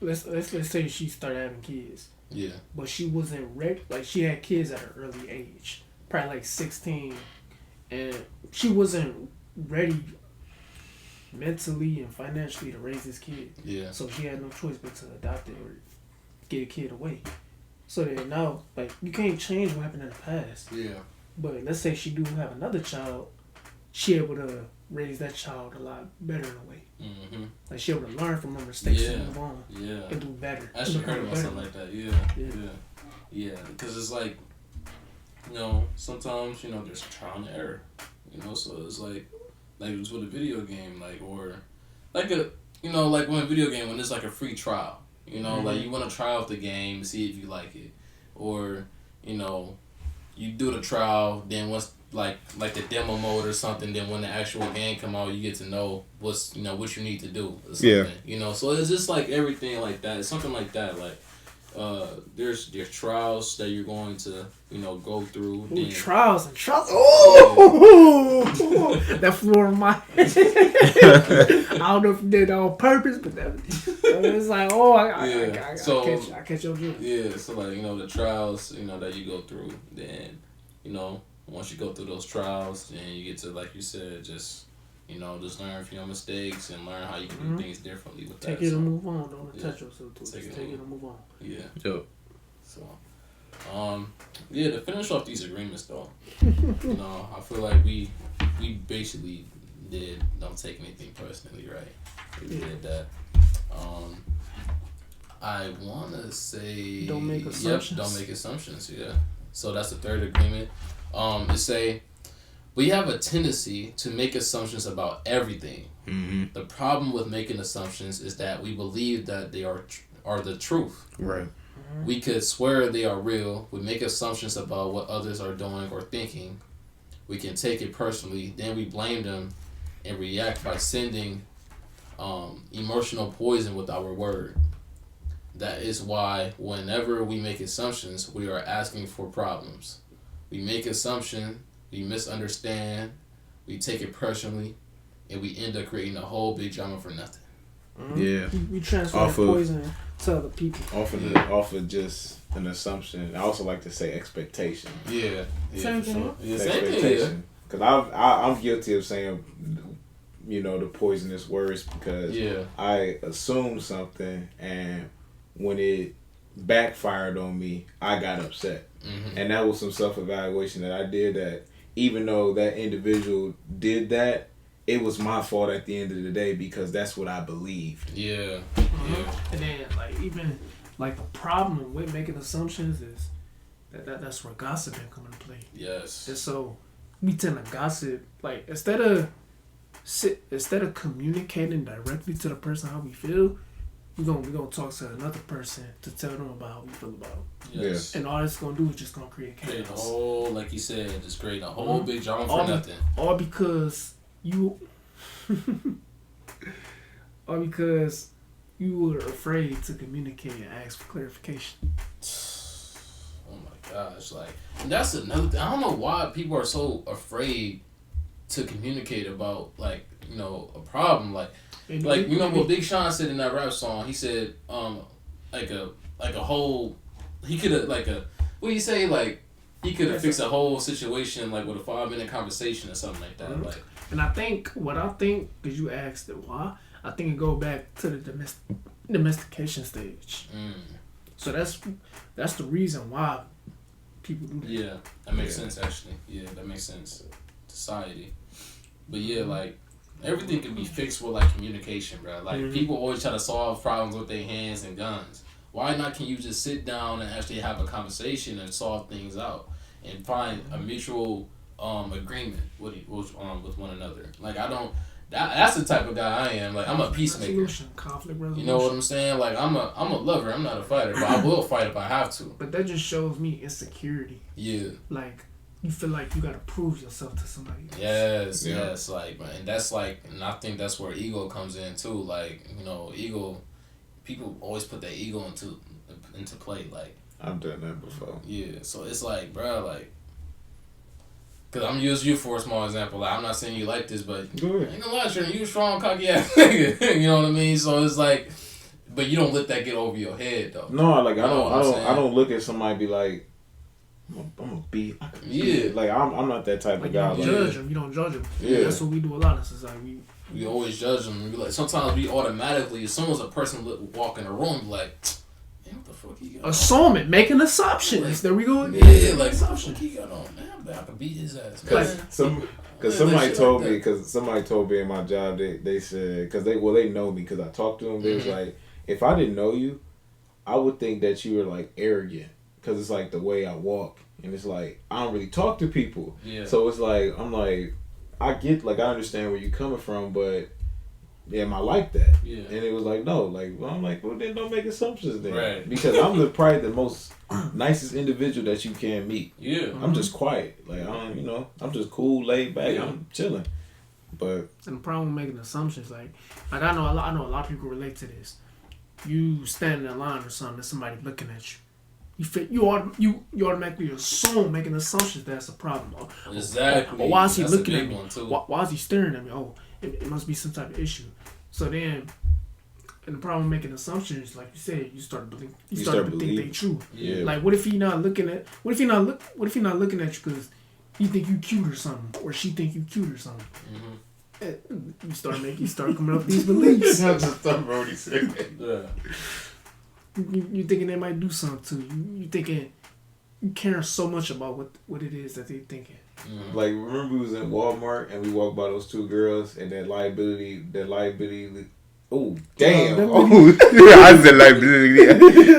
let's say she started having kids. Yeah. But she wasn't ready. Like she had kids at an early age, probably like 16, and she wasn't ready mentally and financially to raise this kid. Yeah. So she had no choice but to adopt it or get a kid away. So then now, like you can't change what happened in the past. Yeah. But let's say she do have another child, she able to raise that child a lot better in a way. Mm-hmm. Like she able to learn from her mistakes and move on. Yeah. And do better. I actually heard about something like that. Yeah. Because it's like, sometimes there's trial and error. So it's like it's with a video game, or like like when a video game when it's like a free trial. Mm-hmm. Like you want to try out the game, see if you like it, or you do the trial, then once like the demo mode or something, then when the actual game come out, you get to know what's what you need to do or something. Yeah. So it's just like everything like that. It's something like that. Like there's trials that you're going to go through. Ooh, trials and trials. Oh, that flew over my head. I don't know if you did that on purpose, but it's like I catch your drift. Yeah, so like the trials that you go through, then once you go through those trials, then you get to, like you said, just just learn from your mistakes and learn how you can do things differently with take that. it and move on. Don't attach yourself to it. Take it and move on. Yeah. Yep. So, to finish off these agreements though, I feel like we basically don't take anything personally, right? We did that. I wanna say don't make assumptions. Yep, don't make assumptions. Yeah. So that's the third agreement. It say we have a tendency to make assumptions about everything. Mm-hmm. The problem with making assumptions is that we believe that they are the truth. Right. Mm-hmm. We could swear they are real. We make assumptions about what others are doing or thinking. We can take it personally. Then we blame them and react by sending emotional poison with our word. That is why whenever we make assumptions, we are asking for problems. We make assumption, we misunderstand, we take it personally, and we end up creating a whole big drama for nothing. Yeah. We transfer Off that of- poison to other people. Off of just an assumption. I also like to say expectation. Yeah. Same for thing. sure. Yeah, same thing. Yeah. Expectation. Because I'm guilty of saying, the poisonous words because Yeah. I assumed something, and when it backfired on me, I got upset. Mm-hmm. And that was some self-evaluation that I did, that even though that individual did that, it was my fault at the end of the day because that's what I believed. Yeah. Yeah. And then even the problem with making assumptions is that's where gossip can come into play. Yes. And so we tend to gossip instead of communicating directly to the person how we feel, we're gonna talk to another person to tell them about how we feel about them. Yes. And all it's gonna do is just gonna create Create a chaos. whole, like you said, just create a whole big drama for nothing. All because you were afraid to communicate and ask for clarification. Oh my gosh, and that's another thing. I don't know why people are so afraid to communicate about a problem. What Big Sean said in that rap song. He said he could have what do you say, he could have fixed a whole situation with a 5-minute conversation or something like that. Mm-hmm. And I think because you asked it why, I think it go back to the domestication stage. So that's the reason why people do that. Yeah, that makes sense actually. Yeah, that makes sense. Society. But yeah, everything can be fixed with communication, bro. People always try to solve problems with their hands and guns. Why not? Can you just sit down and actually have a conversation and solve things out and find a mutual agreement with one another? That's the type of guy I am. I'm a peacemaker. Resolution, conflict resolution. You know what I'm saying? I'm a lover. I'm not a fighter, but I will fight if I have to. But that just shows me insecurity. Yeah. You feel like you gotta prove yourself to somebody else. Yes, yeah. Yes, and that's and I think that's where ego comes in too. Ego, people always put their ego into play. I've done that before. Yeah, so it's bro, cause I'm using you for a small example. I'm not saying you like this, but I ain't gonna lie, Trent, you a strong cocky ass nigga. You know what I mean? So it's but you don't let that get over your head though. No, I don't look at somebody and be like, I'm gonna be. Yeah. I'm not that type of guy. You don't judge them. You don't judge them. Yeah. That's what we do a lot in society. We always judge them. Sometimes we automatically, as soon as a person walk in the room, be like, man, what the fuck he got on? Assuming, making assumptions. There we go. Yeah, what the fuck he got on? Man, I could beat his ass. Because somebody told me in my job, they said, because they know me because I talked to them, they was like, if I didn't know you, I would think that you were arrogant. Because it's the way I walk. And it's I don't really talk to people. Yeah. So it's I'm I get, I understand where you're coming from, but am I like that? Yeah. And it was no. I'm well, then don't make assumptions then. Right. Because I'm probably the most nicest individual that you can meet. Yeah. I'm just quiet. I don't, I'm just cool, laid back. Yeah. I'm chilling. But. And the problem with making assumptions, I know a lot of people relate to this. You stand in line or something, and somebody looking at you. You automatically assume, making assumptions that's a problem. Exactly. Or why is he looking at me? Why is he staring at me? Oh, it must be some type of issue. So then, and the problem with making assumptions, like you said, you start to think they true. Yeah. What if he not looking at? What if he not looking at you because he think you cute or something, or she think you cute or something? Mm-hmm. You start coming up with these beliefs. That's just something Brody said. Yeah. You thinking they might do something to you. You thinking you care so much about what it is that they thinking. Mm-hmm. Remember we was in Walmart and we walked by those two girls and that liability. Oh damn! I said liability.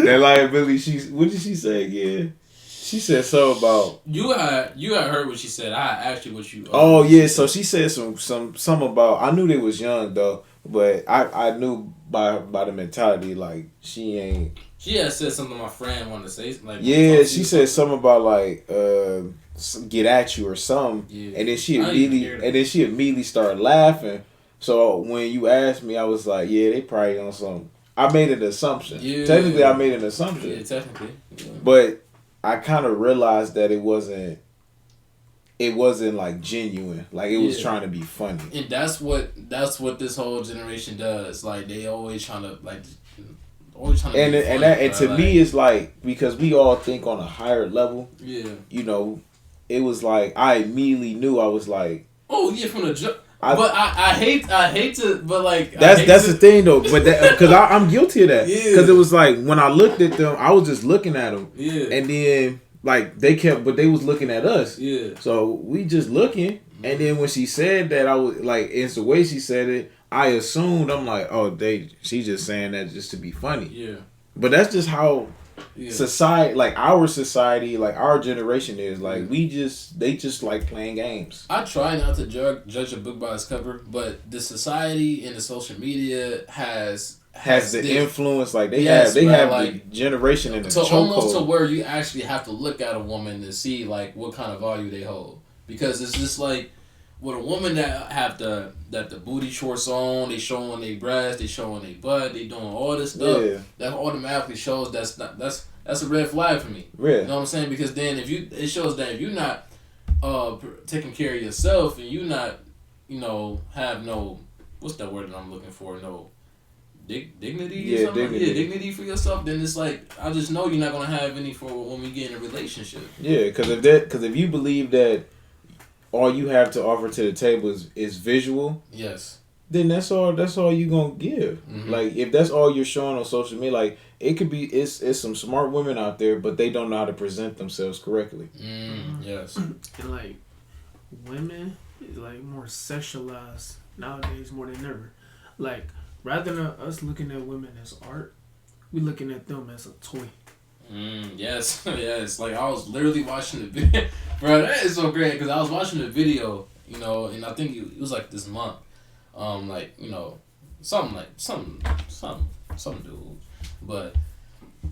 That liability. What did she say again? She said something about you had heard what she said. I asked you what you. Oh yeah, so she said some about. I knew they was young though, but I knew by the mentality she ain't. She had said something my friend wanted to say. Yeah, she said something about get at you or something, and then she immediately started laughing. So when you asked me, I was like, yeah, they probably on something. I made an assumption. Yeah. Technically, I made an assumption. Yeah, technically. Yeah. But I kind of realized that it wasn't it wasn't like genuine. Like it was Yeah. trying to be funny. And that's what this whole generation does. Like they always trying to always trying to And be and funny, that and bro. to me it's like, because we all think on a higher level. Yeah. You know, it was like I immediately knew. I was like, oh yeah, from the jump. But I hate to, but like that's the thing though. But because I'm guilty of that. Yeah. Because it was like when I looked at them, I was just looking at them. Yeah. And then like they was looking at us. Yeah. So we just looking. And then when she said that, I was like, it's the way she said it. I assumed, I'm like, oh, she's just saying that just to be funny. Yeah. But that's just how Yeah. society, like our society, like our generation is. Like they just like playing games. I try not to judge a book by its cover, but the society and the social media has the this, influence. Like they Yes, have bro, the like, generation in the to almost to chokehold. where you actually have to look at a woman to see like what kind of value they hold, because it's just like with a woman that have the booty shorts on, they showing their breasts, they showing their butt, they doing all this stuff. Yeah. That automatically shows that's a red flag for me. Yeah. You know what I'm saying? Because then it shows that if you're not taking care of yourself and you not, have no, what's that word that I'm looking for? No dignity. Yeah, or something? dignity. Yeah, dignity for yourself. Then it's like I just know you're not gonna have any for when we get in a relationship. Yeah, because if you believe that all you have to offer to the table is visual, Yes. then that's all you gonna give. Mhm. Like if that's all you're showing on social media, like it could be it's some smart women out there, but they don't know how to present themselves correctly. Yes. And like women is like more sexualized nowadays more than ever. Like rather than us looking at women as art, we looking at them as a toy. Yes, yes. Like I was literally watching the video, bro. That is so great because I was watching the video, and I think it was like this month, some dude, but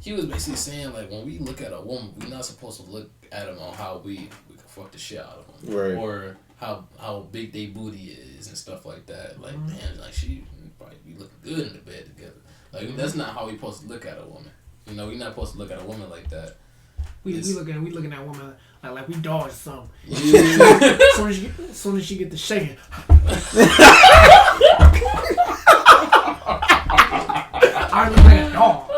he was basically saying like when we look at a woman, we're not supposed to look at them on how we can fuck the shit out of them, Right. or how big they booty is and stuff like that. Like damn, like she probably be looking good in the bed together. Like that's not how we supposed to look at a woman. We're not supposed to look at a woman like that. We looking at women like we dogs something. Yeah. As soon as she get the shaking. I look like a dog.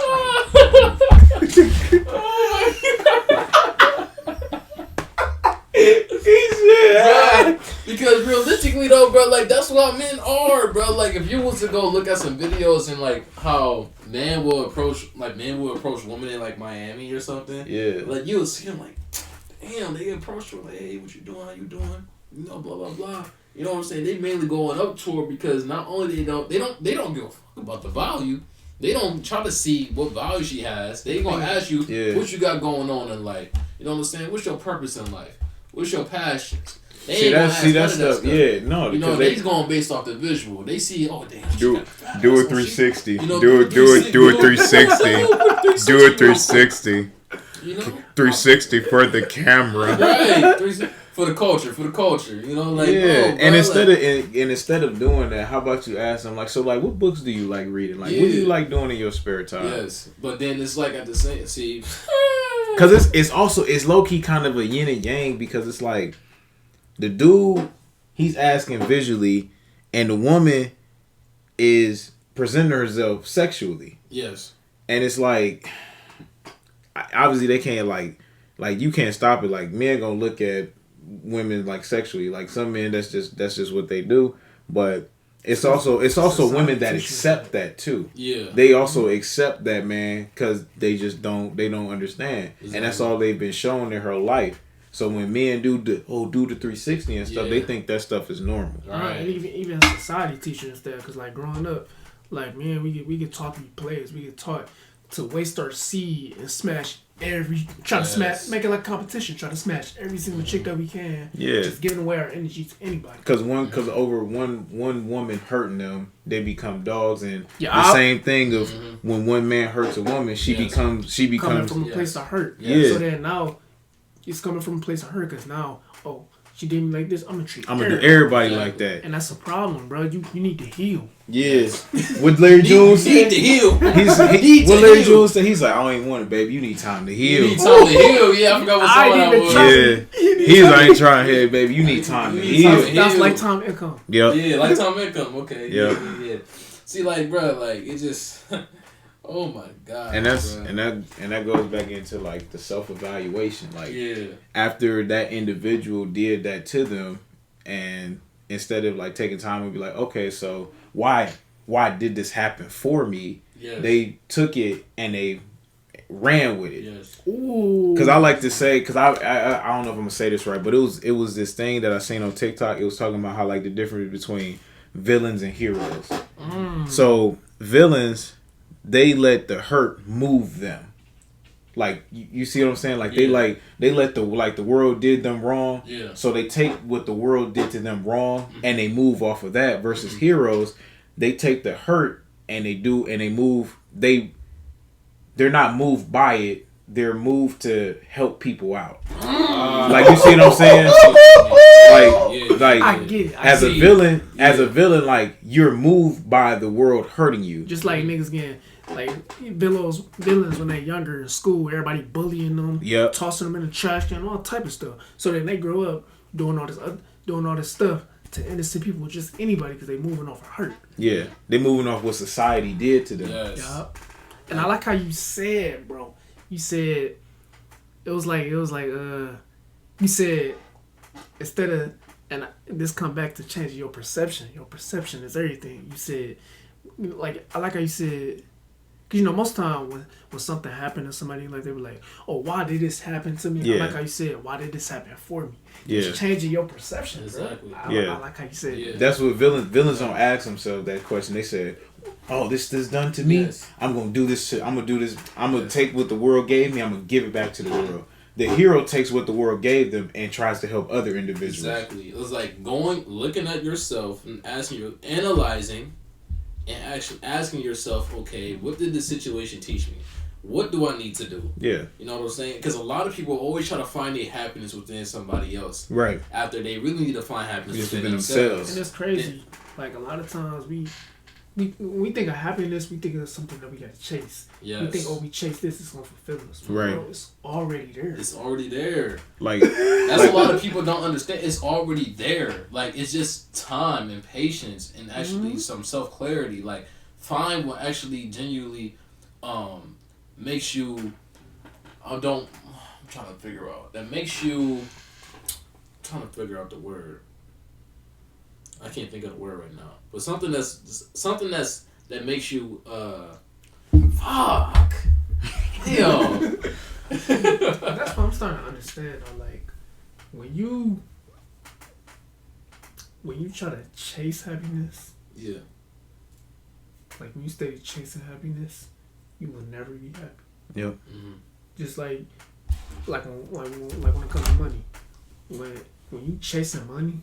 Because realistically though, bro, like that's what men are, bro. Like if you was to go look at some videos and like how men will approach women in like Miami or something. Yeah. Like you would see them like, damn, they approach her like, hey, what you doing? How you doing? Blah blah blah. You know what I'm saying? They mainly going up to her because not only they don't give a fuck about the value. They don't try to see what value she has. They gonna ask you what you got going on in life. You know what I'm saying? What's your purpose in life? What's your passions? They ain't gonna ask none of that stuff. Yeah, no. They's going based off the visual. They see, oh damn, Do a 360. You know, Do a 360. Do a 360. 360 for the camera. Right, 360 for the culture. Like and instead of doing that, how about you ask them like, so like, what books do you like reading? Like, what do you like doing in your spare time? Yes, but then it's like at the same because it's low key kind of a yin and yang, because it's like the dude he's asking visually, and the woman is presenting herself sexually. Yes, and it's like obviously they can't like you can't stop it. Like men gonna look at women like sexually. Like some men that's just what they do. But it's also women that accept that too. Yeah, they also accept that, man, because they don't understand. Exactly. And that's all they've been shown their whole life. So when men do the 360 and stuff, they think that stuff is normal. Right. And even society teaching us that, because like growing up, like man, we get taught to be players. We get taught to waste our seed and smash make it like competition. Try to smash every single chick that we can. Yeah, just giving away our energy to anybody. Because over one woman hurting them, they become dogs. And the same thing of when one man hurts a woman, she becomes coming from a place of hurt. Yeah. So then now it's coming from a place of hurt, because now she did me like this, I'm gonna do everybody like that. And that's a problem, bro. You need to heal. Yes. What Larry Jones said? You need to heal. What Larry Jones said? He's like, I don't even want it, baby. You need time to heal. You need time to heal. Yeah, I forgot what song that was. Yeah. He's like, I ain't trying to heal, baby. You need time to heal. That's lifetime income. Yep. Yeah, lifetime income. Okay. Yep. Yeah. See, like, bro, like it just. Oh my god. And that's bro. and that goes back into like the self-evaluation. Like yeah. after that individual did that to them, and instead of like taking time and be like, okay, so why did this happen for me? Yes. They took it and they ran with it. Yes. Ooh. Because I like to say, because I don't know if I'm gonna say this right, but it was this thing that I seen on TikTok. It was talking about how like the difference between villains and heroes. So villains, they let the hurt move them. Like you see what I'm saying? Like they let the world did them wrong. Yeah. So they take what the world did to them wrong and they move off of that. Versus heroes, they take the hurt and they move. They're not moved by it. They're moved to help people out. Like you see what I'm saying? Like I get it. As a villain, like you're moved by the world hurting you. Just like niggas getting like villains when they're younger in school, everybody bullying them, tossing them in the trash can, all type of stuff. So then they grow up doing all this stuff to innocent people, just anybody, because they moving off of hurt. Yeah, they moving off what society did to them. Yes. Yup. And I like how you said, bro. You said it was like you said instead of, and this come back to changing your perception. Your perception is everything. You said, like, I like how you said, because most time when something happened to somebody, like they were like, oh, why did this happen to me? Yeah. I like how you said, why did this happen for me? Yeah. It's changing your perception. Exactly. Bro. I like how you said Yeah. That's what villains don't ask themselves that question. They said, oh, this done to me. Yes. I'm gonna do this shit. I'm gonna do this. I'm gonna take what the world gave me. I'm gonna give it back to the world. The hero takes what the world gave them and tries to help other individuals. Exactly. It was like looking at yourself and analyzing, and actually asking yourself, okay, what did this situation teach me? What do I need to do? Yeah. You know what I'm saying? Because a lot of people always try to find their happiness within somebody else. Right. After they really need to find happiness within themselves. And it's crazy. Like a lot of times when we think of happiness, we think of something that we got to chase. Yes. We think, oh, we chase this, it's going to fulfill us. Right. Bro, it's already there. It's already there. Like that's a lot of people don't understand. It's already there. Like it's just time and patience and actually some self-clarity. Like find what actually genuinely makes you I'm trying to figure out. That makes you I'm trying to figure out the word. I can't think of the word right now. But something that makes you fuck. Damn. That's what I'm starting to understand. Like when you try to chase happiness, Yeah. like when you stay chasing happiness, you will never be happy. Yep. Mm-hmm. Just like when it comes to money, when you chasing money,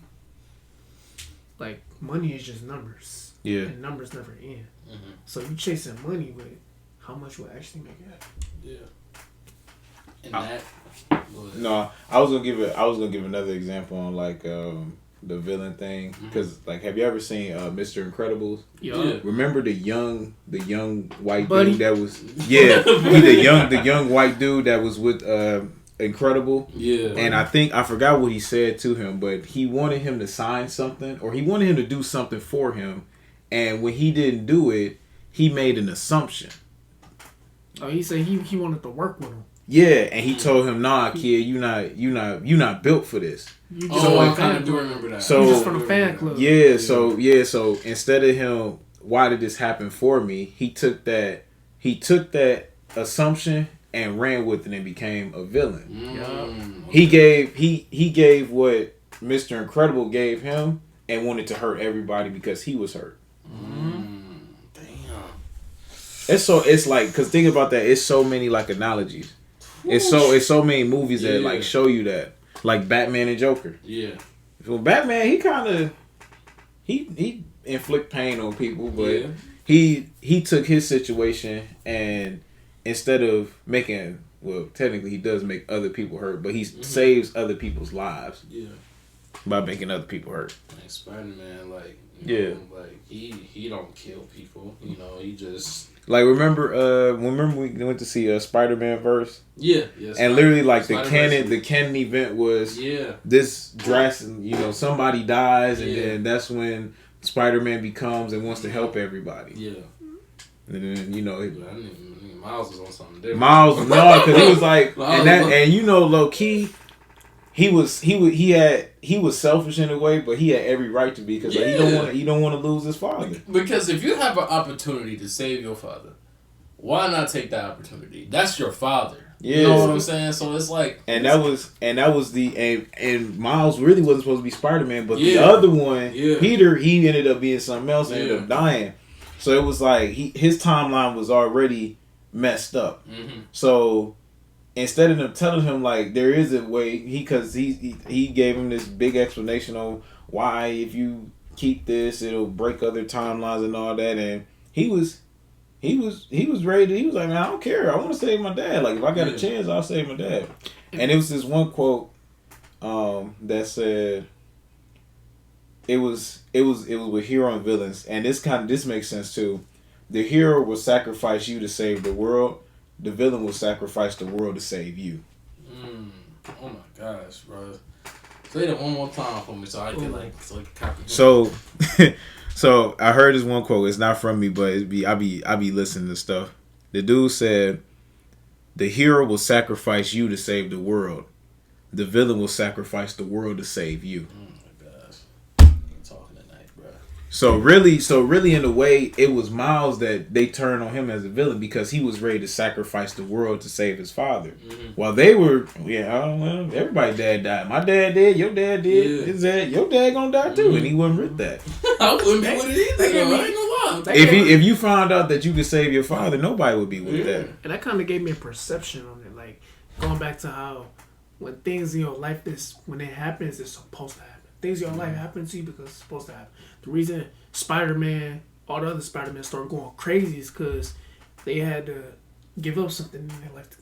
like money is just numbers. Yeah. And numbers never end. Mm-hmm. So you chasing money, but how much will actually make it happen? Yeah. And that. No, I was gonna give another example on like the villain thing, because like, have you ever seen Mr. Incredibles? Yeah. Remember the young white Buddy. dude that was the young white dude that was with Incredible. Yeah. And I forgot what he said to him, but he wanted him to sign something, or he wanted him to do something for him, and when he didn't do it, he made an assumption. Oh, he said he wanted to work with him. Yeah, and he told him, "Nah, kid, you not built for this." You just I kind of do remember that. So- you just from the fan club. Yeah, so instead of him, why did this happen for me? He took that assumption and ran with it and became a villain. Okay. He gave what Mr. Incredible gave him and wanted to hurt everybody because he was hurt. Damn. It's like, because think about that, it's so many like analogies. It's so many movies that like show you that, like Batman and Joker. Yeah. Well, Batman, he inflict pain on people, but Yeah. he took his situation, and instead of technically he does make other people hurt, but he saves other people's lives. Yeah. by making other people hurt. Like Spider-Man, like Yeah. like he don't kill people. You know, he just Like remember we went to see Spider-Man verse. yeah. And literally like the Spider-Verse. canon event was Yeah. this drastic. You know, somebody dies, and Yeah. then that's when Spider-Man becomes and wants to help everybody. Yeah. And then you know. I didn't Miles was on something different. Miles, no, because he was like, Miles and you know, low key, he was selfish in a way, but he had every right to be because like, he don't want to lose his father. Because if you have an opportunity to save your father, why not take that opportunity? That's your father. Yeah. You know what I'm saying? So it's like, And that was and Miles really wasn't supposed to be Spider-Man, but the Yeah. other one, Yeah. Peter, he ended up being something else, and ended Yeah. up dying. So it was like his timeline was already messed up. mm-hmm. So instead of them telling him like there is a way, he gave him this big explanation on why if you keep this it'll break other timelines and all that, and he was ready to, he was like, man, I don't care, I want to save my dad, like if I got a chance I'll save my dad. And it was this one quote that said it was with hero and villains, and this makes sense too. The hero will sacrifice you to save the world. The villain will sacrifice the world to save you. Oh my gosh, bro! Say that one more time for me, so I can copy. So I heard this one quote. It's not from me, but I be listening to stuff. The dude said, "The hero will sacrifice you to save the world. The villain will sacrifice the world to save you." Oh my gosh, ain't talking tonight, bro. So really, in a way, it was Miles that they turned on him as a villain because he was ready to sacrifice the world to save his father. Mm-hmm. While they were, well, everybody's dad died. My dad did. Your dad did. Yeah. His dad, your dad gonna die too, and he wasn't with that. I wouldn't be with it either. They- Though. I ain't gonna lie. If you found out that you could save your father, nobody would be with that. And that kind of gave me a perception on it, like going back to how when things in your life when it happens, it's supposed to happen. Things in your life happen to you because it's supposed to happen. The reason Spider-Man, all the other Spider-Man started going crazy is because they had to give up something in their life to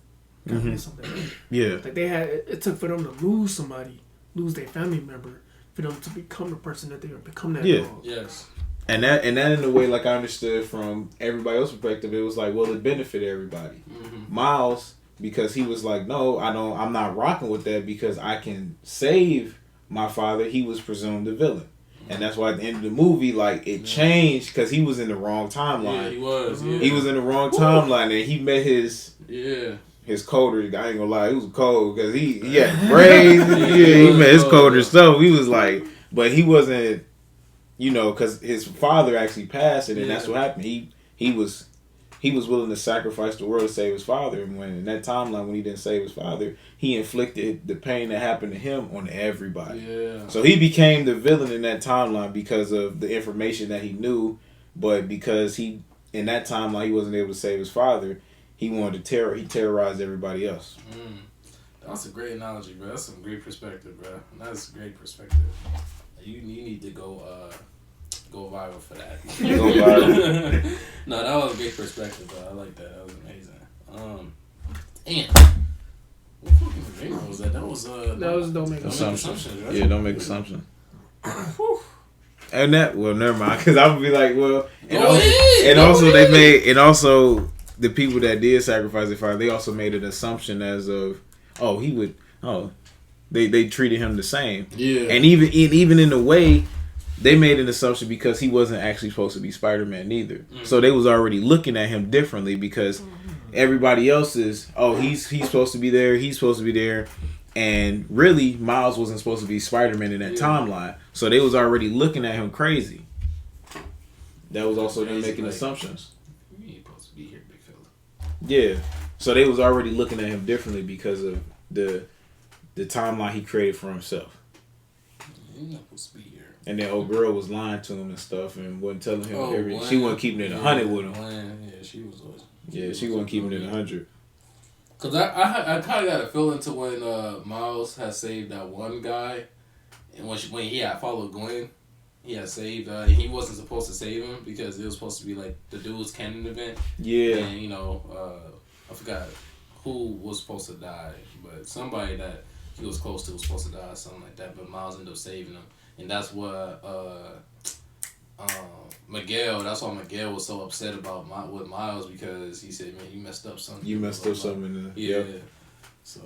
get something. Yeah. Like it took for them to lose somebody, lose their family member, for them to become the person that they were, become that dog. Yes. And that in a way, like I understood from everybody else's perspective, it was like, well, it benefited everybody. Mm-hmm. Miles, because he was like, no, I'm not rocking with that because I can save my father. He was presumed the villain. And that's why at the end of the movie, like, it changed because he was in the wrong timeline. Yeah, he was. Yeah. He was in the wrong timeline, and he met his coder. I ain't gonna lie, he was cold because he had braids. He met his coder stuff. He was like, but he wasn't, because his father actually passed, and then that's what happened. He was willing to sacrifice the world to save his father, and when in that timeline when he didn't save his father, he inflicted the pain that happened to him on everybody. Yeah. So he became the villain in that timeline because of the information that he knew, but because in that timeline he wasn't able to save his father, he wanted to he terrorized everybody else. That's a great analogy, bro. That's some great perspective, bro. That's a great perspective. You need to go viral for that. Go viral. No, that was a great perspective, bro. I like that. That was amazing. Damn. What fucking genre was that? That was Don't Make Assumptions, right? Yeah, Don't Make Assumptions. And that, well, never mind, because I would be like, well, and also the people that did sacrifice their father, they also made an assumption as of, they treated him the same. Yeah. And even in a way, they made an assumption because he wasn't actually supposed to be Spider-Man either. Mm-hmm. So they was already looking at him differently because everybody else is, he's supposed to be there, he's supposed to be there. And really, Miles wasn't supposed to be Spider-Man in that timeline. So they was already looking at him crazy. That was also them making assumptions. You ain't supposed to be here, big fella. Yeah. So they was already looking at him differently because of the timeline he created for himself. You're not supposed to be here. And then old girl was lying to him and stuff and wasn't telling him everything. She wasn't keeping it 100 with him. Yeah, she was. Yeah, she wasn't keeping it 100. Cause I kind of got a feeling to when Miles had saved that one guy, and when he had followed Gwen, he had saved. He wasn't supposed to save him because it was supposed to be like the dude's canon event. Yeah. And I forgot who was supposed to die, but somebody that he was close to was supposed to die or something like that, but Miles ended up saving him, and that's what Miguel. That's why Miguel was so upset about with Miles, because he said, "Man, you messed up something. You messed up something in the yeah." So.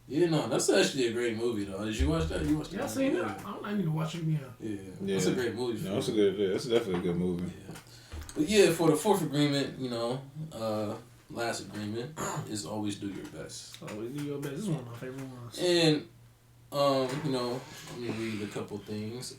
Yeah, no, that's actually a great movie though. Did you watch that? You watched that? Yeah, I seen that. I need to watch it again. Yeah, that's a great movie. No, it's a good. It's definitely a good movie. Yeah. But yeah, for the fourth agreement, last agreement is always do your best. Always do your best. This is one of my favorite ones. And let me read a couple things.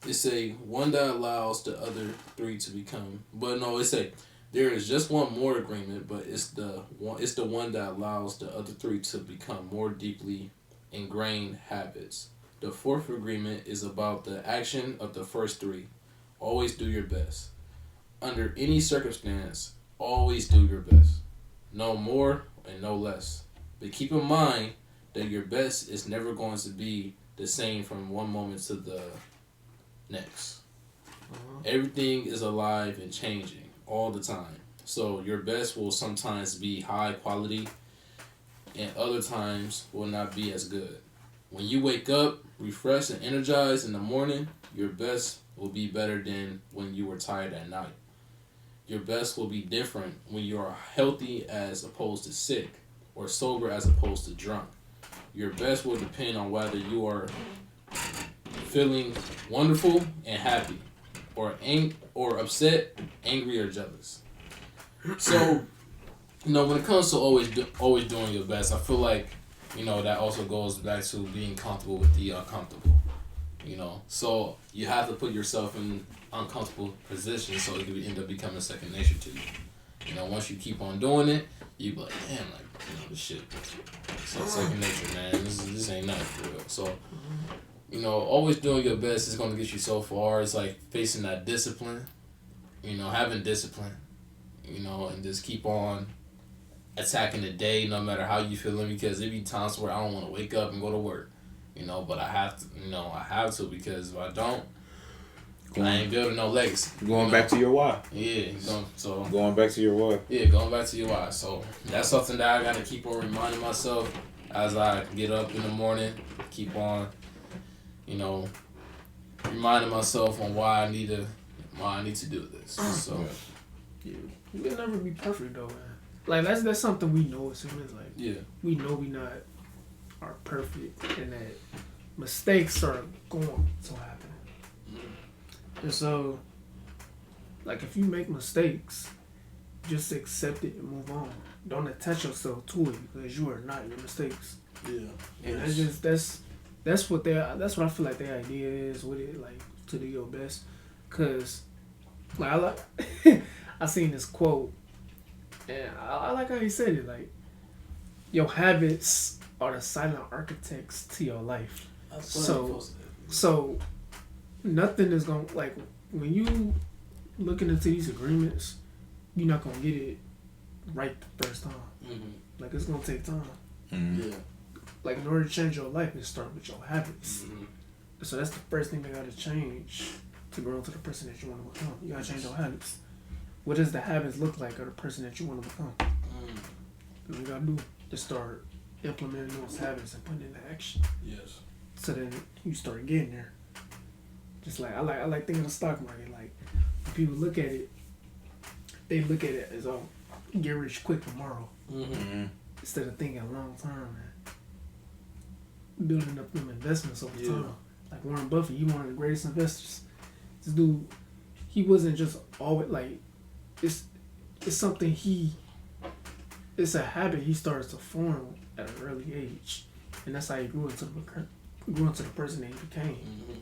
It say one that allows the other three to become, but no, it say there is just one more agreement, but it's the one that allows the other three to become more deeply ingrained habits. The fourth agreement is about the action of the first three. Always do your best. Under any circumstance, always do your best. No more and no less. But keep in mind that your best is never going to be the same from one moment to the next. Everything is alive and changing all the time. So your best will sometimes be high quality and other times will not be as good. When you wake up refreshed and energized in the morning, your best will be better than when you were tired at night. Your best will be different when you are healthy as opposed to sick, or sober as opposed to drunk. Your best will depend on whether you are feeling wonderful and happy, or upset, angry, or jealous. So, when it comes to always doing your best, I feel like, that also goes back to being comfortable with the uncomfortable. So you have to put yourself in uncomfortable positions so it can end up becoming second nature to you. Once you keep on doing it, you be like, damn, this shit, so second nature, man. This ain't nothing for real. So, always doing your best is going to get you so far. It's like facing that discipline, having discipline, and just keep on attacking the day no matter how you feeling, because there be times where I don't want to wake up and go to work, but I have to, because if I don't, I ain't building no legacy. Going back to your why. Yeah, going back to your why. Yeah, going back to your why. So that's something that I got to keep on reminding myself as I get up in the morning, keep on, reminding myself on why I need to do this. So yeah, we'll never be perfect though, man. Like that's something we know as humans. Like, yeah, we know we not are perfect, and that mistakes are going to happen. And so, like, if you make mistakes, just accept it and move on. Don't attach yourself to it, because you are not your mistakes. Yeah, and that's what I feel like their idea is with it, like, to do your best. Cause, like, I seen this quote, and I like how he said it, like, your habits are the silent architects to your life. So nothing is gonna, like, when you looking into these agreements, you're not gonna get it right the first time. Mm-hmm. Like, it's gonna take time. Mm-hmm. Yeah. Like, in order to change your life, it start with your habits. Mm-hmm. So that's the first thing that gotta change to grow into the person that you want to become. You gotta change your habits. What does the habits look like of the person that you want to become? What you gotta do is start implementing those habits and putting it into action. Yes. So then you start getting there. Just like I like thinking of the stock market. Like, when people look at it, they look at it as, oh, get rich quick tomorrow. Mm-hmm. Instead of thinking long term, man. Building up them investments over time. Like Warren Buffett, he one of the greatest investors. This dude, he wasn't just always like, it's something it's a habit he started to form at an early age, and that's how he grew into the person that he became. Mm-hmm.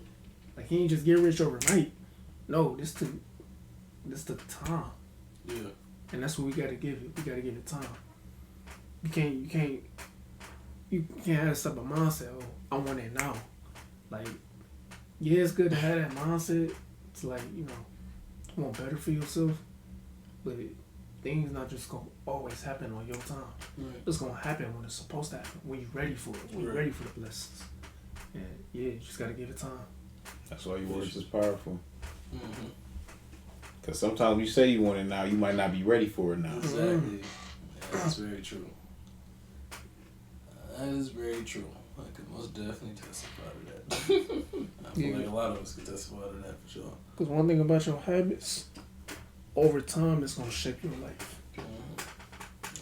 Like, he ain't just get rich overnight. No, this the time. Yeah. And that's what we gotta give it. We gotta give it time. You can't have this type of mindset. Oh, I want it now. Like, yeah, it's good to have that mindset. It's like, want better for yourself, but things not just gonna always happen on your time. Right. It's gonna happen when it's supposed to happen. When you're ready for it. When you're ready for the blessings. And yeah, you just gotta give it time. That's why your words is powerful. Mm-hmm. Because sometimes you say you want it now, you might not be ready for it now. Exactly. Yeah, that's very true. very true. I could most definitely testify to that. I feel like a lot of us could testify to that for sure. Because one thing about your habits, over time, it's going to shape your life.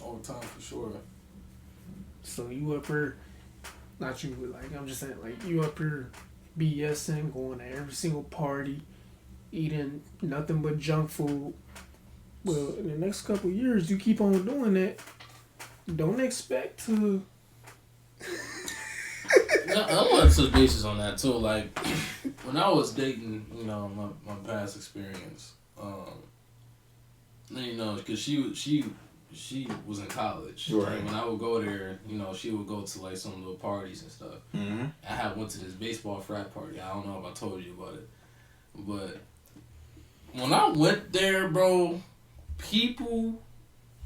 Over time, for sure. So you up here, not you, but like, I'm just saying, like, you up here BSing, going to every single party, eating nothing but junk food. Well, in the next couple of years, you keep on doing that, don't expect to... I want to touch bases on that too. Like when I was dating, you know, my past experience, you know, because she was in college. Right. And when I would go there, you know, she would go to like some little parties and stuff. Mm-hmm. I had went to this baseball frat party. I don't know if I told you about it, but when I went there, bro, people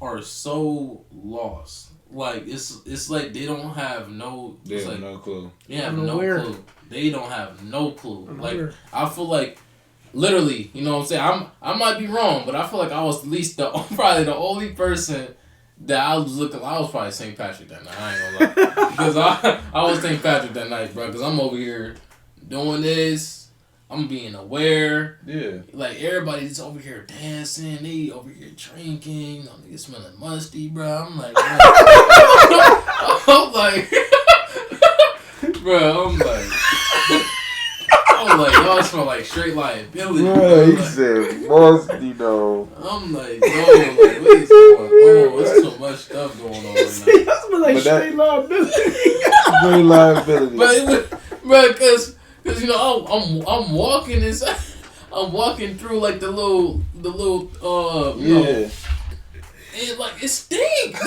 are so lost. Like it's like they don't have no. They have like, no clue. They have no clue. They don't have no clue. Like I feel like, literally, you know what I'm saying. I might be wrong, but I feel like I was at least probably the only person that I was looking. I was probably St. Patrick that night. I ain't gonna lie, because I was St. Patrick that night, bro. Because I'm over here doing this. I'm being aware. Yeah. Like, everybody's over here dancing. They over here drinking. You know, niggas smelling musty, bro. I'm like, bro. I'm like, y'all smell like straight liability. Bro, he like, said musty though. I'm like, bro, like, what is going on? There's so much stuff going on right now. I smell like straight liability. Straight liability. But cause you know I'm walking inside. I'm walking through like the little you know, and like it stinks.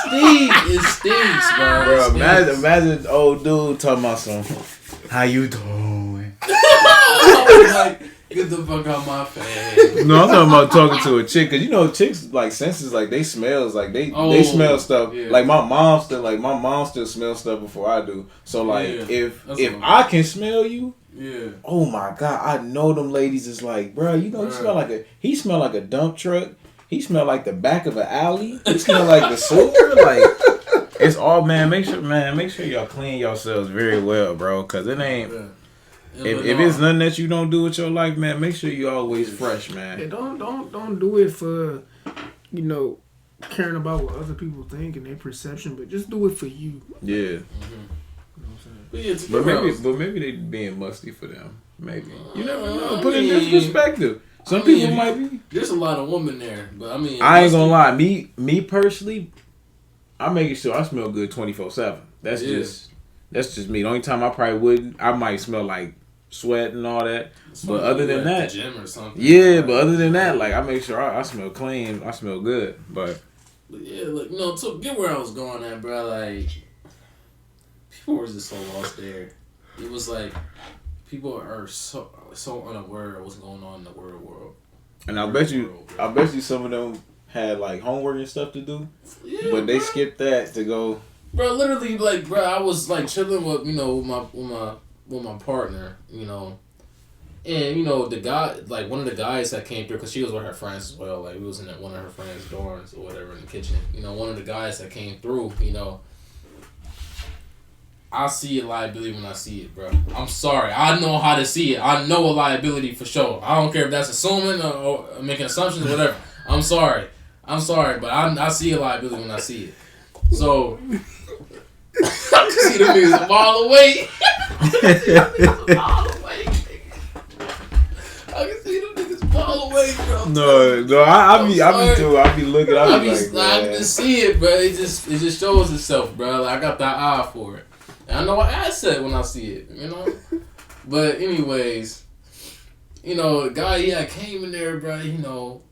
It stinks, bro. Bro, imagine old dude talking about some. How you doing? I was like, get the fuck out my face. No, I'm talking about talking to a chick, cause you know chicks like senses, like they smells, like they smell stuff. Yeah. Like my mom still smells stuff before I do. So like if I can smell you, oh my god, I know them ladies is like, bro, you know he smell like a dump truck. He smell like the back of an alley. He smell like the sewer. Like it's all make sure y'all clean yourselves very well, bro, cause it ain't. Yeah. If it's nothing that you don't do with your life, man, make sure you always fresh, man. Yeah, don't do it for, you know, caring about what other people think and their perception, but just do it for you. Yeah. Mm-hmm. You know what I'm saying? But maybe they being musty for them. Maybe you never know. Put it in this perspective. Some people might be. There's a lot of women there, but I mean, I ain't gonna lie. Me personally, I'm making sure I smell good 24/7. That's just me. The only time I probably wouldn't, I might smell like sweat and all that. But other than that, the gym or something. Yeah, but other than that, like I make sure I smell clean. I smell good. But yeah, like to get where I was going at, bro. Like people were just so lost there. It was like people are so unaware of what's going on in the world. And I bet you some of them had like homework and stuff to do, but they skipped that to go. Bro, literally, like, bro, I was like chilling with with my partner, you know, and you know the guy, like one of the guys that came through, cause she was with her friends as well. Like we was in one of her friends' dorms or whatever in the kitchen. You know, one of the guys that came through, you know. I see a liability when I see it, bro. I'm sorry. I know how to see it. I know a liability for sure. I don't care if that's assuming or making assumptions or whatever. I'm sorry, but I see a liability when I see it. So, I can see them niggas a mile away. I can see them niggas a mile away, bro. No, I be looking. I just see it, bro. It just shows itself, bro. Like, I got that eye for it. And I know an asset when I see it, you know? But anyways, you know, the guy, came in there, bro, you know,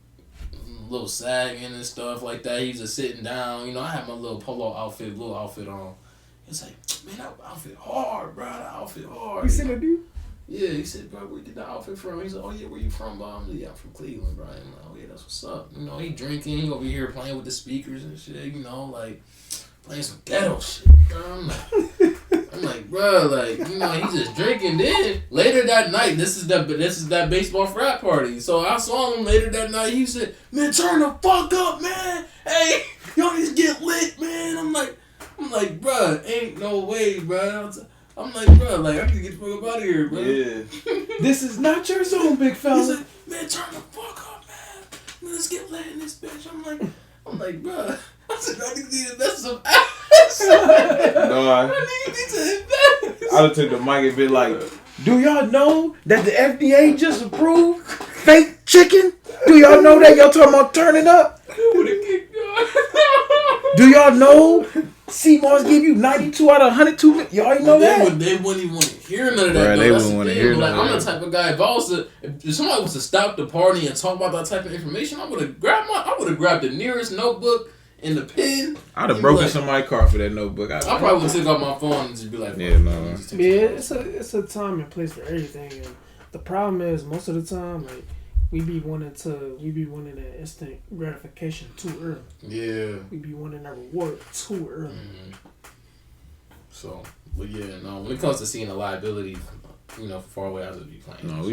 a little sagging and stuff like that. He was just sitting down. You know, I had my little polo outfit, on. He was like, man, that outfit hard, bro. That outfit hard. You seen that dude? Yeah, he said, bro, where you get the outfit from? He said, oh, yeah, where you from, bro? I'm like, I'm from Cleveland, bro. I'm like, oh, yeah, that's what's up. You know, he drinking. He over here playing with the speakers and shit, you know, like, playing some ghetto shit, bro. I'm like, bro, like, you know, he's just drinking. Then later that night, this is that baseball frat party. So I saw him later that night. He said, man, turn the fuck up, man. Hey, y'all need to get lit, man. I'm like, I'm like, bruh, ain't no way, bruh. I'm like, bruh, like, I need to get the fuck up out of here, bruh. Yeah. This is not your zone, big fella. He's like, man, turn the fuck up, man. Let's get lit in this bitch. I'm like, bruh. I said, I need to invest some ass. No, I need to invest. I done took the mic and been like, do y'all know that the FDA just approved fake chicken? Do y'all know that? Y'all talking about turning up? Do y'all know CMOS give you 92 out of 102? Y'all already know that? They wouldn't even want to hear none of that. Bruh, though. they That's wouldn't the want to thing. hear Like, none of I'm that. the type of guy, if somebody was to stop the party and talk about that type of information, I would have grabbed the nearest notebook and the pen. I'd have broken somebody's car for that notebook. I probably would take out my phone and just be like, yeah, no. Yeah, it's a time and place for everything. And the problem is, most of the time, like, we be wanting that instant gratification too early. Yeah. We be wanting that reward too early. Mm-hmm. So, but yeah, no. When it comes to seeing a liability, far away, I just be playing. No.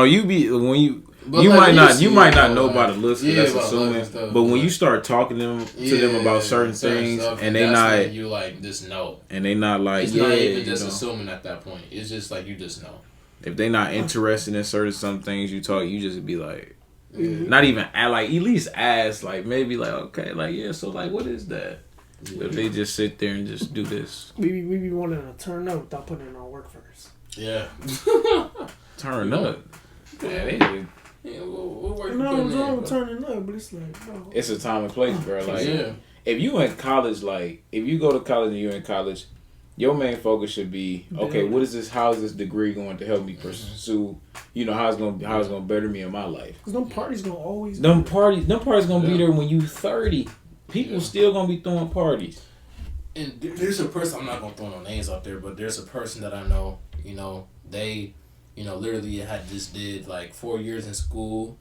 You be when you. But you like, might not know about the looks, that's assuming. Stuff, but when you start talking to them about certain things, stuff, and they not, you like just know, and they not like, it's not even just assuming at that point. It's just like you just know. If they not interested in some things you talk, you just be like, not even at least ask, like maybe like okay, like yeah, so like what is that? Yeah. But if they just sit there and just do this, we be wanting to turn up without putting in our work first. Yeah, turn up. Man, we'll work. No, I'm wrong turning up, but it's like, bro. It's a time and place, bro. Like, if you in college, like, if you go to college and you're in college, your main focus should be, okay, what is this? How is this degree going to help me pursue? How it's gonna better me in my life? Because them parties gonna always. Them parties gonna be there when you 30. People still gonna be throwing parties. And there's a person, I'm not gonna throw no names out there, but there's a person that I know. They. Literally had just did like 4 years in school,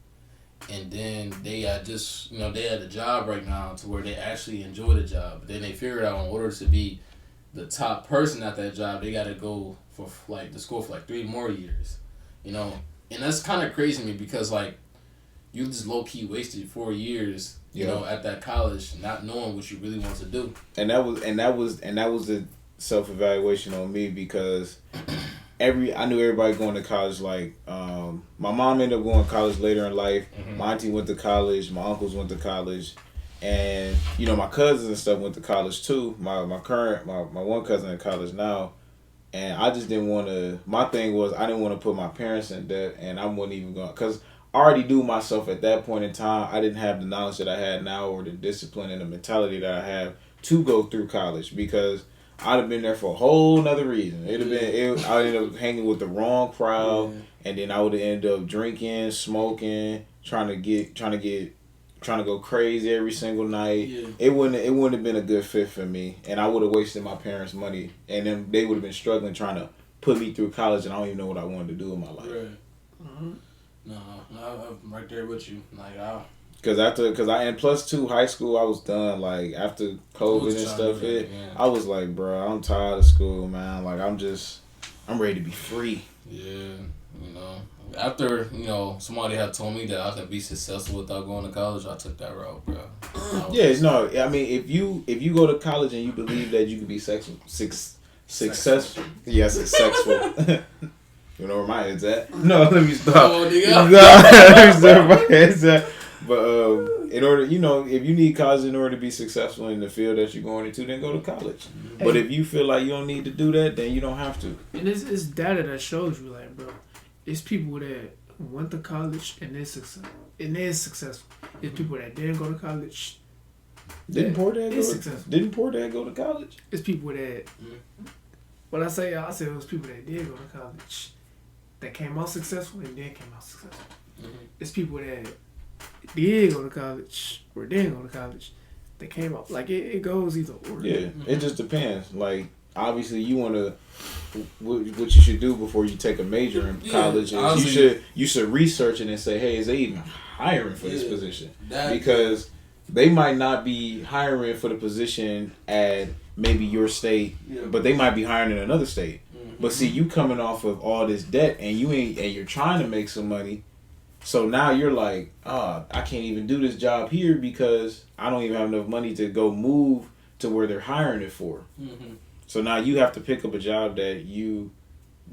and then they had just, they had a job right now to where they actually enjoy the job. But then they figured out in order to be the top person at that job, they got to go for like the school for like 3 more years, and that's kind of crazy to me because like you just low key wasted 4 years, at that college, not knowing what you really want to do. And that was the self-evaluation on me because. I knew everybody going to college. Like, my mom ended up going to college later in life. Mm-hmm. My auntie went to college. My uncles went to college, and my cousins and stuff went to college too. My one cousin in college now, and I just didn't want to. My thing was I didn't want to put my parents in debt, and I wasn't even going because I already knew myself at that point in time. I didn't have the knowledge that I had now or the discipline and the mentality that I have to go through college because. I'd have been there for a whole nother reason. I'd ended up hanging with the wrong crowd, and then I would have ended up drinking, smoking, trying to go crazy every single night. Yeah. It wouldn't have been a good fit for me, and I would have wasted my parents' money, and then they would have been struggling trying to put me through college, and I don't even know what I wanted to do in my life. Right. Mm-hmm. No, I'm right there with you. Like and plus 2 high school I was done like after COVID and stuff I was like bro I'm tired of school man like I'm ready to be free. Yeah, after somebody had told me that I could be successful without going to college, I took that route, bro. I mean if you go to college and you believe that you can be successful. Yes, successful. You know where my head's at? No, let me stop. Oh, let me stop where my head's at. But in order, if you need college in order to be successful in the field that you're going into, then go to college. Hey. But if you feel like you don't need to do that, then you don't have to. And it's data that shows you, like, bro, it's people that went to college and they're successful. It's people that didn't go to college. Didn't Poor Dad go to college? It's people that. When I say it was people that did go to college that came out successful and then came out successful. Mm-hmm. It's people that did go to college or didn't go to college that came out. Like, it goes either or. Yeah, it just depends. Like, obviously, you want to... What you should do before you take a major in college is you should research it and say, hey, is they even hiring for this position? Because they might not be hiring for the position at maybe your state, but they might be hiring in another state. Mm-hmm. But see, you coming off of all this debt and you're trying to make some money, So now you're like, I can't even do this job here because I don't even have enough money to go move to where they're hiring it for. Mm-hmm. So now you have to pick up a job that you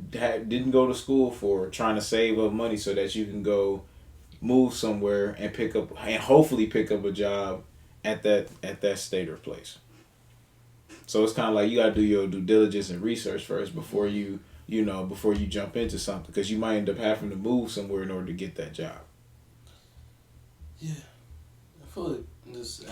didn't go to school for, trying to save up money so that you can go move somewhere and pick up and hopefully pick up a job at that state or place. So it's kind of like you gotta do your due diligence and research first before you before you jump into something, because you might end up having to move somewhere in order to get that job. Yeah, I feel like this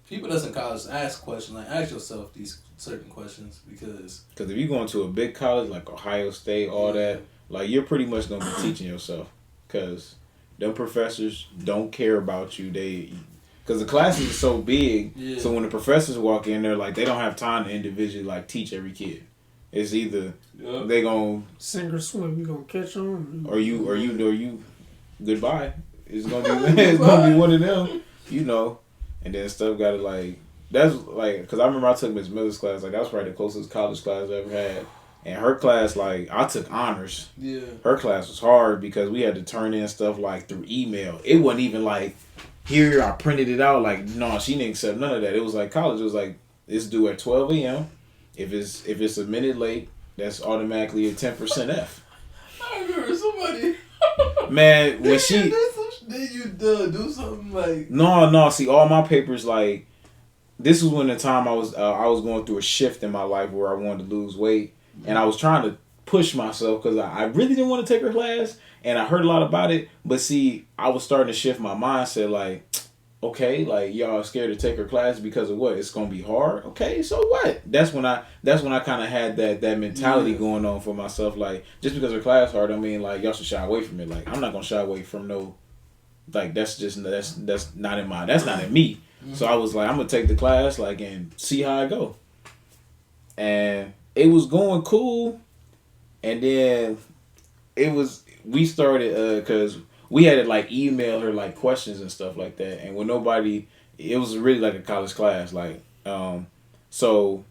people that's in college ask questions, like ask yourself these certain questions because if you're going to a big college like Ohio State, all that, like you're pretty much gonna be teaching yourself, because them professors don't care about you. Because the classes are so big, so when the professors walk in, they're like, they don't have time to individually like teach every kid. It's either they gonna sink or swim. You gonna catch on, or you goodbye. It's gonna be it's gonna be one of them, and then stuff gotta like that's like, because I remember I took Miss Miller's class, like that was probably the closest college class I ever had, and her class, like I took honors. Yeah, her class was hard because we had to turn in stuff like through email. It wasn't even like, here I printed it out. Like, no, she didn't accept none of that. It was like college. It was like, it's due at 12 a.m. If it's a minute late, that's automatically a 10% F. I remember somebody. Man, when she did you do something like? No. See, all my papers, like, this was when the time I was going through a shift in my life where I wanted to lose weight, and I was trying to push myself because I really didn't want to take her class, and I heard a lot about it. But see, I was starting to shift my mindset, like, okay, like y'all scared to take her class because of what? It's gonna be hard. Okay, so what? That's when I kind of had that mentality going on for myself. Like, just because her class hard, I mean, like, y'all should shy away from it. Like, I'm not gonna shy away from no. Like, that's not in me. Mm-hmm. So I was like, I'm gonna take the class, like, and see how I go. And it was going cool, and then we started because we had to like email her like questions and stuff like that, and when it was really like a college class, like so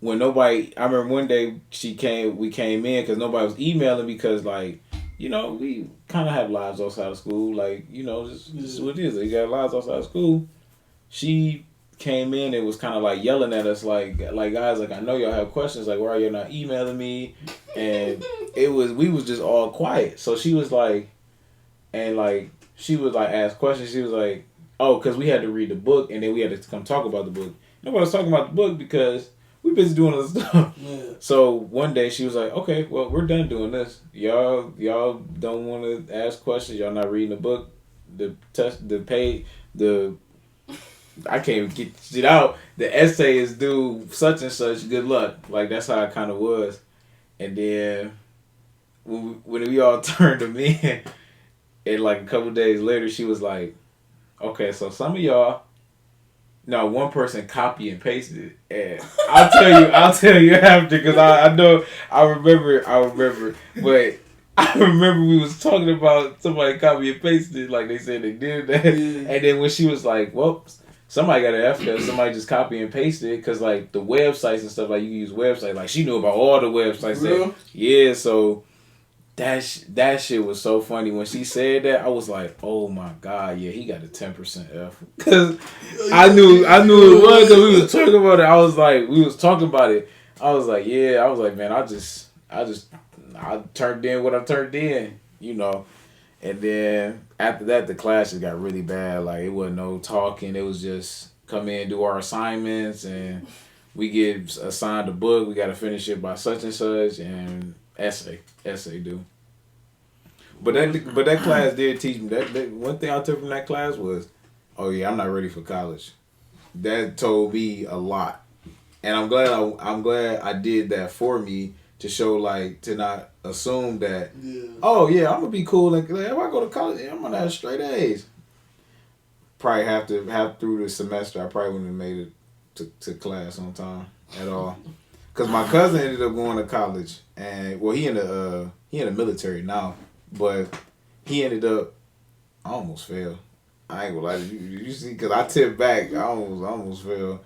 when nobody, I remember one day we came in because nobody was emailing, because like, we kind of have lives outside of school, like, this is what it is, you got lives outside of school. She came in and was kind of like yelling at us, like guys, like, I know y'all have questions, like, why are you not emailing me? And we was just all quiet. So she was like, and like she would like ask questions. She was like, oh, because we had to read the book, and then we had to come talk about the book. Nobody was talking about the book because we busy doing other stuff. Yeah. So one day she was like, okay, well, we're done doing this. Y'all don't want to ask questions. Y'all not reading the book. I can't even get it out. The essay is due such and such. Good luck. Like, that's how it kind of was. And then when we all turned them in, and like a couple days later, she was like, okay, so some of y'all, no, one person copy and pasted it. And I'll tell you after, because I know, I remember, but I remember we was talking about somebody copy and pasted it, like they said they did that. Yeah. And then when she was like, well, somebody got an F because somebody just copy and pasted it, because like the websites and stuff, like you use websites, like she knew about all the websites. Really? Yeah, so that shit was so funny. When she said that, I was like, oh my God, yeah, he got a 10% F. Because I knew it was, because we was talking about it. I was like, we was talking about it. I was like, yeah, I was like, man, I turned in what I turned in, And then after that, the classes got really bad. Like, it wasn't no talking. It was just come in, do our assignments, and we get assigned a book. We got to finish it by such and such, and essay do. But that class did teach me that one thing I took from that class was, oh yeah, I'm not ready for college. That told me a lot, and I'm glad I did that for me, to show, like, to not assume that, oh yeah, I'm gonna be cool. Like, if I go to college, I'm gonna have straight A's. Probably have through the semester, I probably wouldn't have made it to class on time at all. Cause my cousin ended up going to college, and well, he in the military now, but he ended up, I almost failed. I ain't gonna lie to you. You see, cause I tipped back, I almost failed.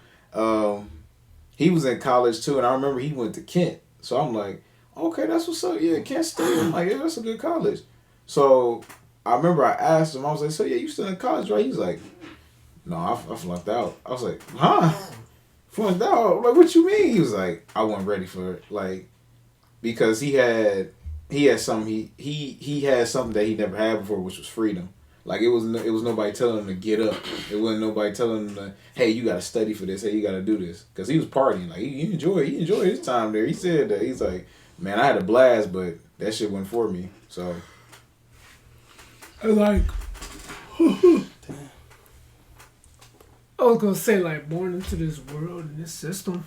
He was in college too, and I remember he went to Kent. So I'm like, okay, that's what's up. Yeah, Kent State. I'm like, yeah, that's a good college. So I remember I asked him, I was like, so yeah, you still in college, right? He was like, no, I flunked out. I was like, huh? Flunked out? I'm like, what you mean? He was like, I wasn't ready for it. Like, because he had something he had something that he never had before, which was freedom. Like it was nobody telling him to get up. It wasn't nobody telling him to, hey, you got to study for this. Hey, you got to do this. Because he was partying. Like he enjoyed his time there. He said that he's like, man, I had a blast, but that shit wasn't for me. So I like. I was gonna say, like, born into this world and this system,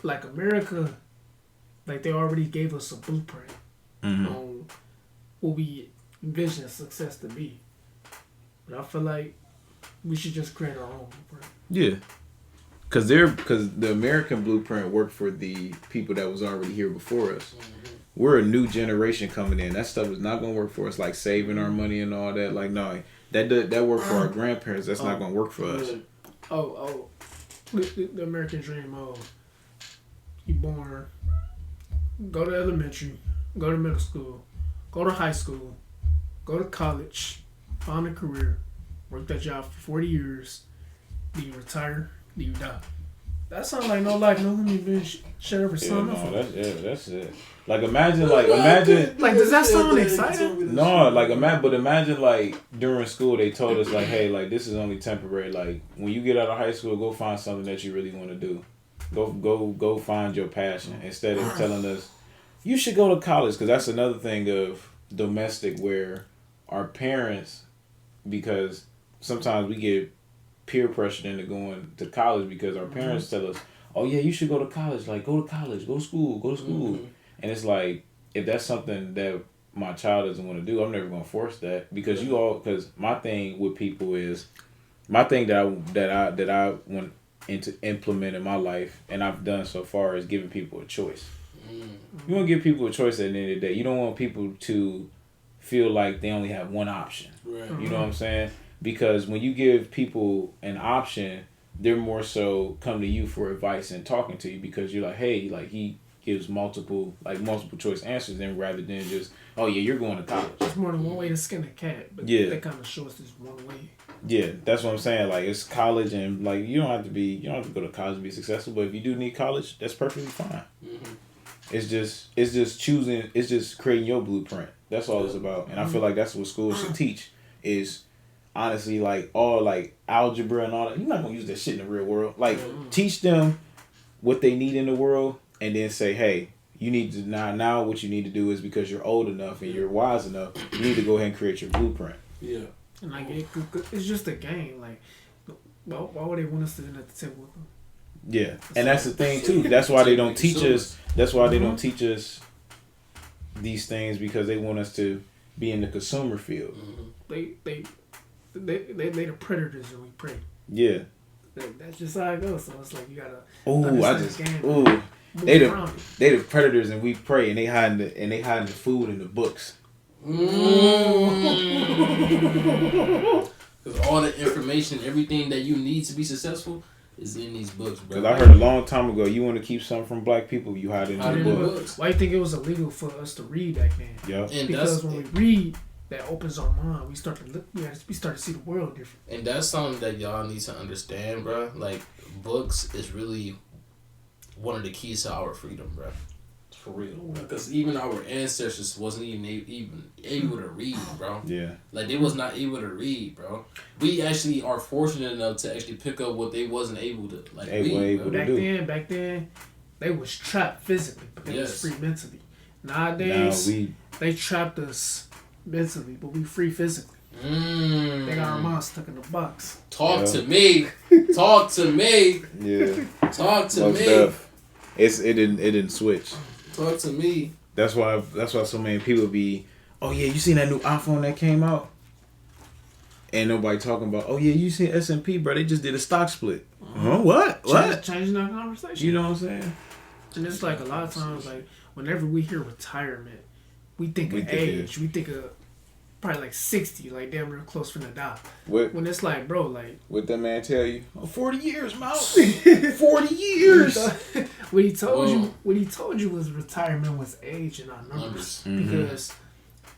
like America, like they already gave us a blueprint on what we envision success to be. But I feel like we should just create our own blueprint. yeah, because the American blueprint worked for the people that was already here before us. We're a new generation coming in. That stuff is not gonna work for us. Like saving our money and all that. Like no, that worked for our grandparents. That's not gonna work for us. The American dream. You born, go to elementary, go to middle school, go to high school, go to college, find a career, work that job for 40 years, then you retire, then you die. That sounds like no life, no human being should ever sign up for. That's it. Like imagine. Like does that sound exciting? No, like imagine like during school they told us like, hey, like this is only temporary. Like when you get out of high school, go find something that you really want to do. Go find your passion instead of telling us you should go to college, because that's another thing of domestic where our parents, because sometimes we get peer pressured into going to college because our parents tell us, oh yeah, you should go to college. Like go to college, go to school. And it's like, if that's something that my child doesn't want to do, I'm never going to force that, because because my thing with people is, my thing that I want to implement in my life, and I've done so far, is giving people a choice. You want to give people a choice at the end of the day. You don't want people to feel like they only have one option. Right. You know what I'm saying? Because when you give people an option, they're more so come to you for advice and talking to you, because you're like, hey, like he gives multiple choice answers, then rather than just, oh yeah, you're going to college. It's more than one way to skin a cat, but that kind of shows this one way. Yeah, that's what I'm saying. Like it's college, and like you don't have to go to college to be successful, but if you do need college, that's perfectly fine. It's just creating your blueprint. That's all it's about. And I feel like that's what schools should teach, is honestly like all like algebra and all that. You're not gonna use that shit in the real world. Like teach them what they need in the world, and then say, hey, you need to now what you need to do is, because you're old enough and you're wise enough, you need to go ahead and create your blueprint. Yeah. And like it's just a game. Like, why would they want us to sit at the table with them? Yeah, and that's the thing too. That's why they don't teach us. That's why they don't teach us these things, because they want us to be in the consumer field. They the predators and we prey. Yeah. That's just how it goes. So it's like you gotta. They the predators and we prey, and they hiding the food in the books. Because all the information, everything that you need to be successful is in these books, bro. Because I heard a long time ago, you want to keep something from black people, you hide it in the books. Why do you think it was illegal for us to read back then? Yeah. Because when we read, that opens our mind. We start to look. We start to see the world different. And that's something that y'all need to understand, bro. Like books is really one of the keys to our freedom, bro. For real, because even our ancestors wasn't even able to read, bro. Yeah, like they was not able to read, bro. We actually are fortunate enough to actually pick up what they wasn't able to read. Back then, they was trapped physically, but they was free mentally. Nowadays, they trapped us mentally, but we free physically. They got our minds stuck in a box. Talk to me. Talk to me. Yeah. Talk to me. Stuff. It didn't switch. Talk to me. That's why so many people be, oh yeah, you seen that new iPhone that came out? And nobody talking about, oh yeah, you seen S&P, bro? They just did a stock split. What? Changing our conversation. You know what I'm saying? And it's like a lot of times, like whenever we hear retirement, we think of age. We think of probably like 60, like damn near close for the die. When it's like, bro, like what that man tell you? 40 years, mouse. 40 years. What he told you was retirement was age and not numbers. Because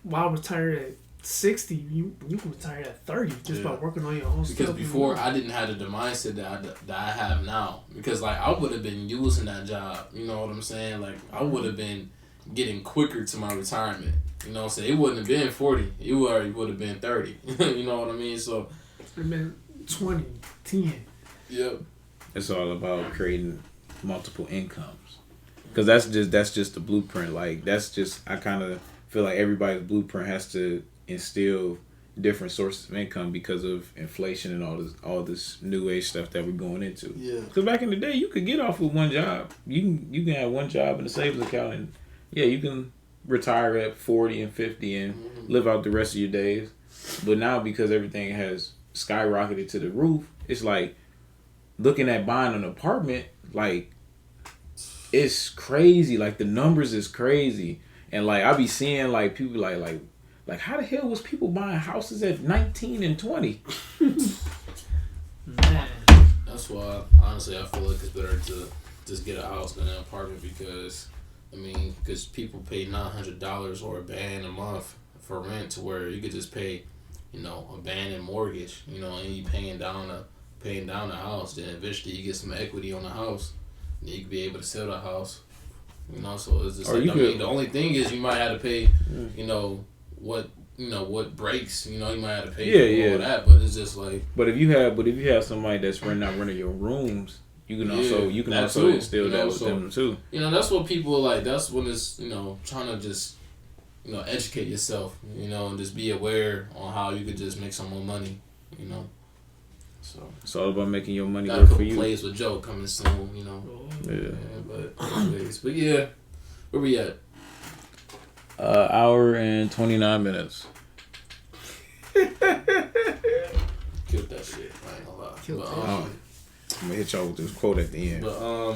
why retire at 60? You can retire at 30 just by working on your own stuff. Because before I didn't have the mindset that I have now. Because like I would have been using that job. You know what I'm saying? Like I would have been getting quicker to my retirement. You know what I'm saying? It wouldn't have been 40. It would have been 30. You know what I mean? So it would have been 20, 10. Yep. It's all about creating multiple incomes. Because that's just the blueprint. Like that's just, I kind of feel like everybody's blueprint has to instill different sources of income because of inflation and all this new age stuff that we're going into. Yeah. Because back in the day, you could get off with one job. You can have one job in a savings account, and yeah, you can retire at 40 and 50 and live out the rest of your days. But now, because everything has skyrocketed to the roof, it's like looking at buying an apartment, like it's crazy. Like the numbers is crazy, and like I be seeing like people like how the hell was people buying houses at 19 and 20? Man. That's why honestly I feel like it's better to just get a house than an apartment because people pay $900 or a band a month for rent to where you could just pay, a band and mortgage, and you paying down a house. Then eventually you get some equity on the house, then you could be able to sell the house. So it's just the only thing is you might have to pay, what breaks, you might have to pay for all that, but it's just like. But if you have somebody that's renting your rooms, you can also instill that with them too. That's what people like. That's when it's trying to just educate yourself, and just be aware on how you could just make some more money, So it's all about making your money work for you. Plays with Joe coming soon, but yeah, where we at? Hour and 29 minutes. Killed that shit. I ain't gonna lie. I'm gonna hit y'all with this quote at the end. But bro.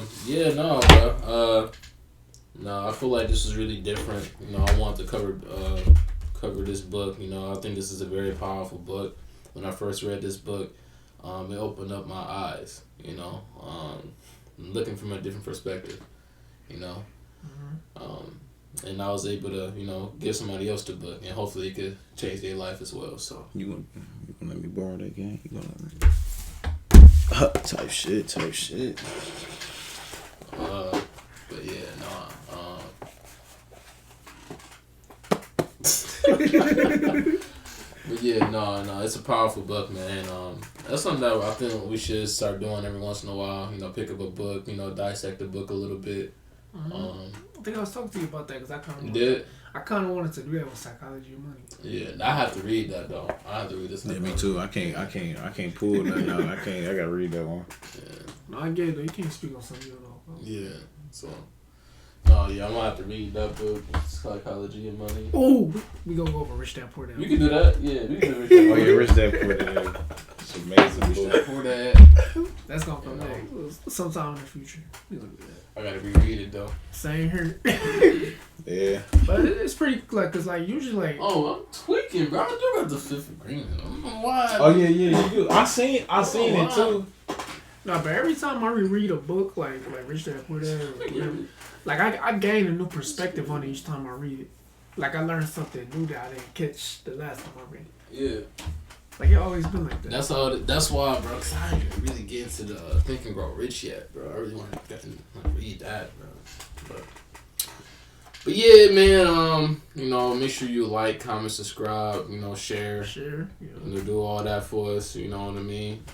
I feel like this is really different. I wanted to cover this book. I think this is a very powerful book. When I first read this book, it opened up my eyes. Looking from a different perspective. And I was able to, give somebody else the book, and hopefully it could change their life as well. So you gonna let me borrow that game? You gonna let me? Type shit. But yeah, But yeah, no, it's a powerful book, man. That's something that I think we should start doing every once in a while. Pick up a book, dissect the book a little bit. I think I was talking to you about that because I kind of wanted to do that with Psychology of Money. Yeah, I have to read that though. I have to read this. Yeah, me too. I can't pull nothing out. I gotta read that one. Yeah. No, I get it though. You can't speak on something you don't know. Yeah. So. Oh yeah, I'm gonna have to read that book, Psychology of Money. Oh, we gonna go over Rich Dad Poor Dad. You can do that. Yeah, we can do Rich Dad. Oh yeah, Rich Dad Poor Dad. It's amazing. Rich Dad Poor Dad. That's gonna come back sometime in the future. We gonna do that. I gotta reread it though. Same here. Yeah. But it's pretty cause like usually like. Oh, I'm tweaking, bro. I do got the Fifth Agreement. I don't know why. Oh yeah, you do. I seen it too. No, but every time I reread a book like Rich Dad Poor Dad or whatever, like I gain a new perspective on it each time I read it. Like I learned something new that I didn't catch the last time I read it. Yeah. Like it always been like that. That's why, bro. Cause I didn't really get into the Think and Grow Rich yet, bro. I really want to read that, bro. But yeah, man. Make sure you like, comment, subscribe. Share. Do all that for us. You know what I mean.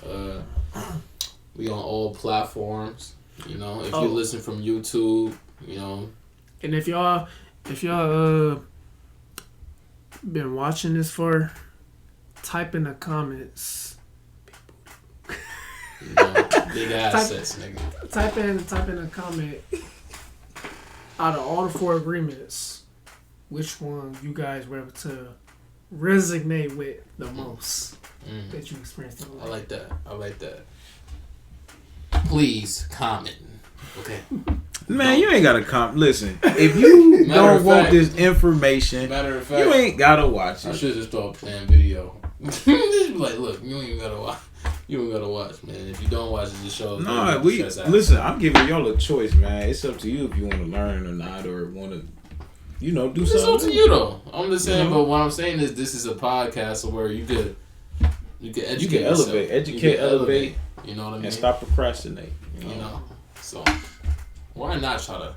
We on all platforms. If you listen from YouTube, And if y'all been watching this for, type in the comments. Big assets, nigga. Type in the comment. Out of all the 4 agreements, which one you guys were able to resonate with the most that you experienced in life? I like that. Please comment. Okay. Man, you ain't gotta Listen, if you don't want this information, matter of fact, you ain't gotta watch it. I should just start playing video. Just be like, look, you ain't gotta watch. You ain't gotta watch, man. If you don't watch it, just show us. Listen. I'm giving y'all a choice, man. It's up to you if you want to learn or not, or want to you know, do it's something. up to you though. I'm just saying, but what I'm saying is this is a podcast where you could educate You can elevate, elevate. You know what I mean? And stop procrastinating. You know. So why not try to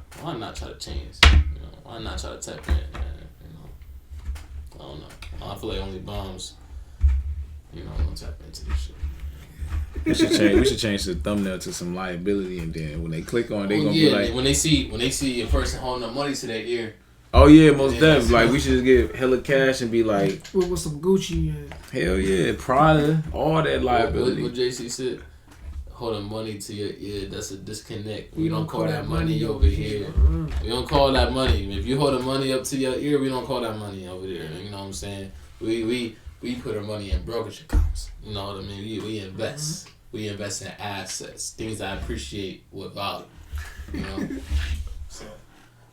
change? You know, why not try to tap in, man? You know. I don't know. I feel like only bombs, you know, don't tap into this shit. We should change the thumbnail to some liability, and then when they click on, they gonna be like, when they see a person holding up money to their ear. oh yeah, most definitely. Like we should just get hella cash and be like, with some Gucci and hell yeah, Prada, all that liability. What JC said, holding money to your ear, that's a disconnect. We don't call that money over here. We don't call that money. If you holding money up to your ear, we don't call that money over there. You know what I'm saying? We put our money in brokerage accounts. You know what I mean? We invest. We invest in assets, things I appreciate with value. You know. So,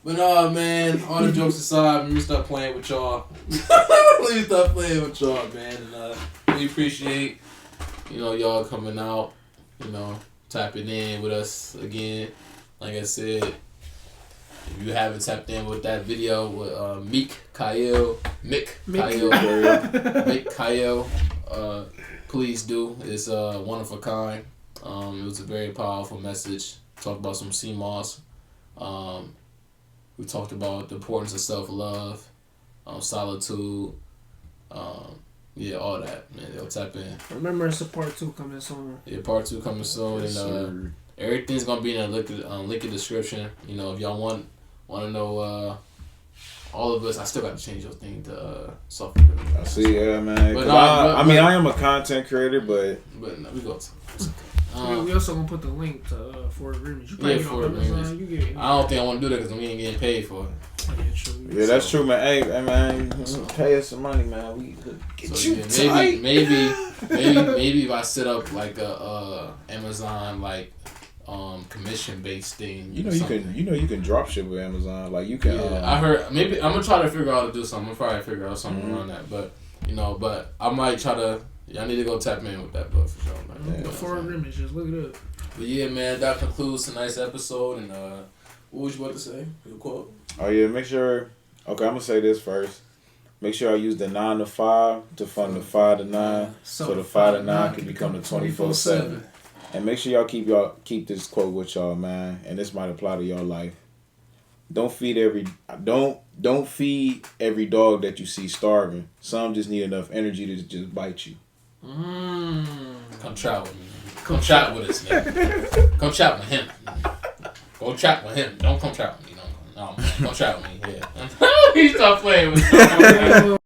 but no, man. All the jokes aside, let me start playing with y'all. Let me start playing with y'all, man. And we appreciate, you know, y'all coming out. You know, tapping in with us again. Like I said, if you haven't tapped in with that video with Mick Kyle, please do. It's one of a kind. It was a very powerful message. Talked about some CMOS. We talked about the importance of self-love, solitude, yeah, all that, man. They'll tap in. Remember, it's a part 2 coming soon. Yeah, part 2 coming soon, and everything's gonna be in the link in the description. You know, if y'all want to know all of us, I still got to change your thing to software. I see, yeah, man. But I mean, I am a content creator, but no, we go. We also gonna put the link to For Agreements. You yeah, For Agreements. I don't think I want to do that because we ain't getting paid for it. Yeah, that's true, man. Hey, man, pay us some money, man. We get so, you tight. Maybe if I set up like a Amazon like commission based thing. You know you can drop ship with Amazon. Like you can. Yeah, I heard. Maybe I'm gonna try to figure out how to do something. I'm probably figure out something around that. But you know, I might try to. Y'all need to go tap in with that, but for sure, man. Yeah, the 4 Agreements, just look it up. But yeah, man, that concludes tonight's episode. And what was you about to say? Your quote? Oh yeah, make sure. Okay, I'm gonna say this first. Make sure I use the 9 to 5 to fund the 5 to 9, so the 5 to 9 can become the 24/7. And make sure y'all keep this quote with y'all, man. And this might apply to your life. Don't feed every dog that you see starving. Some just need enough energy to just bite you. Come chat with me. Come chat with us, man. Come chat with him. Go chat with him. Don't come chat with me. No, man. Come chat with me. Yeah. He start playing with me.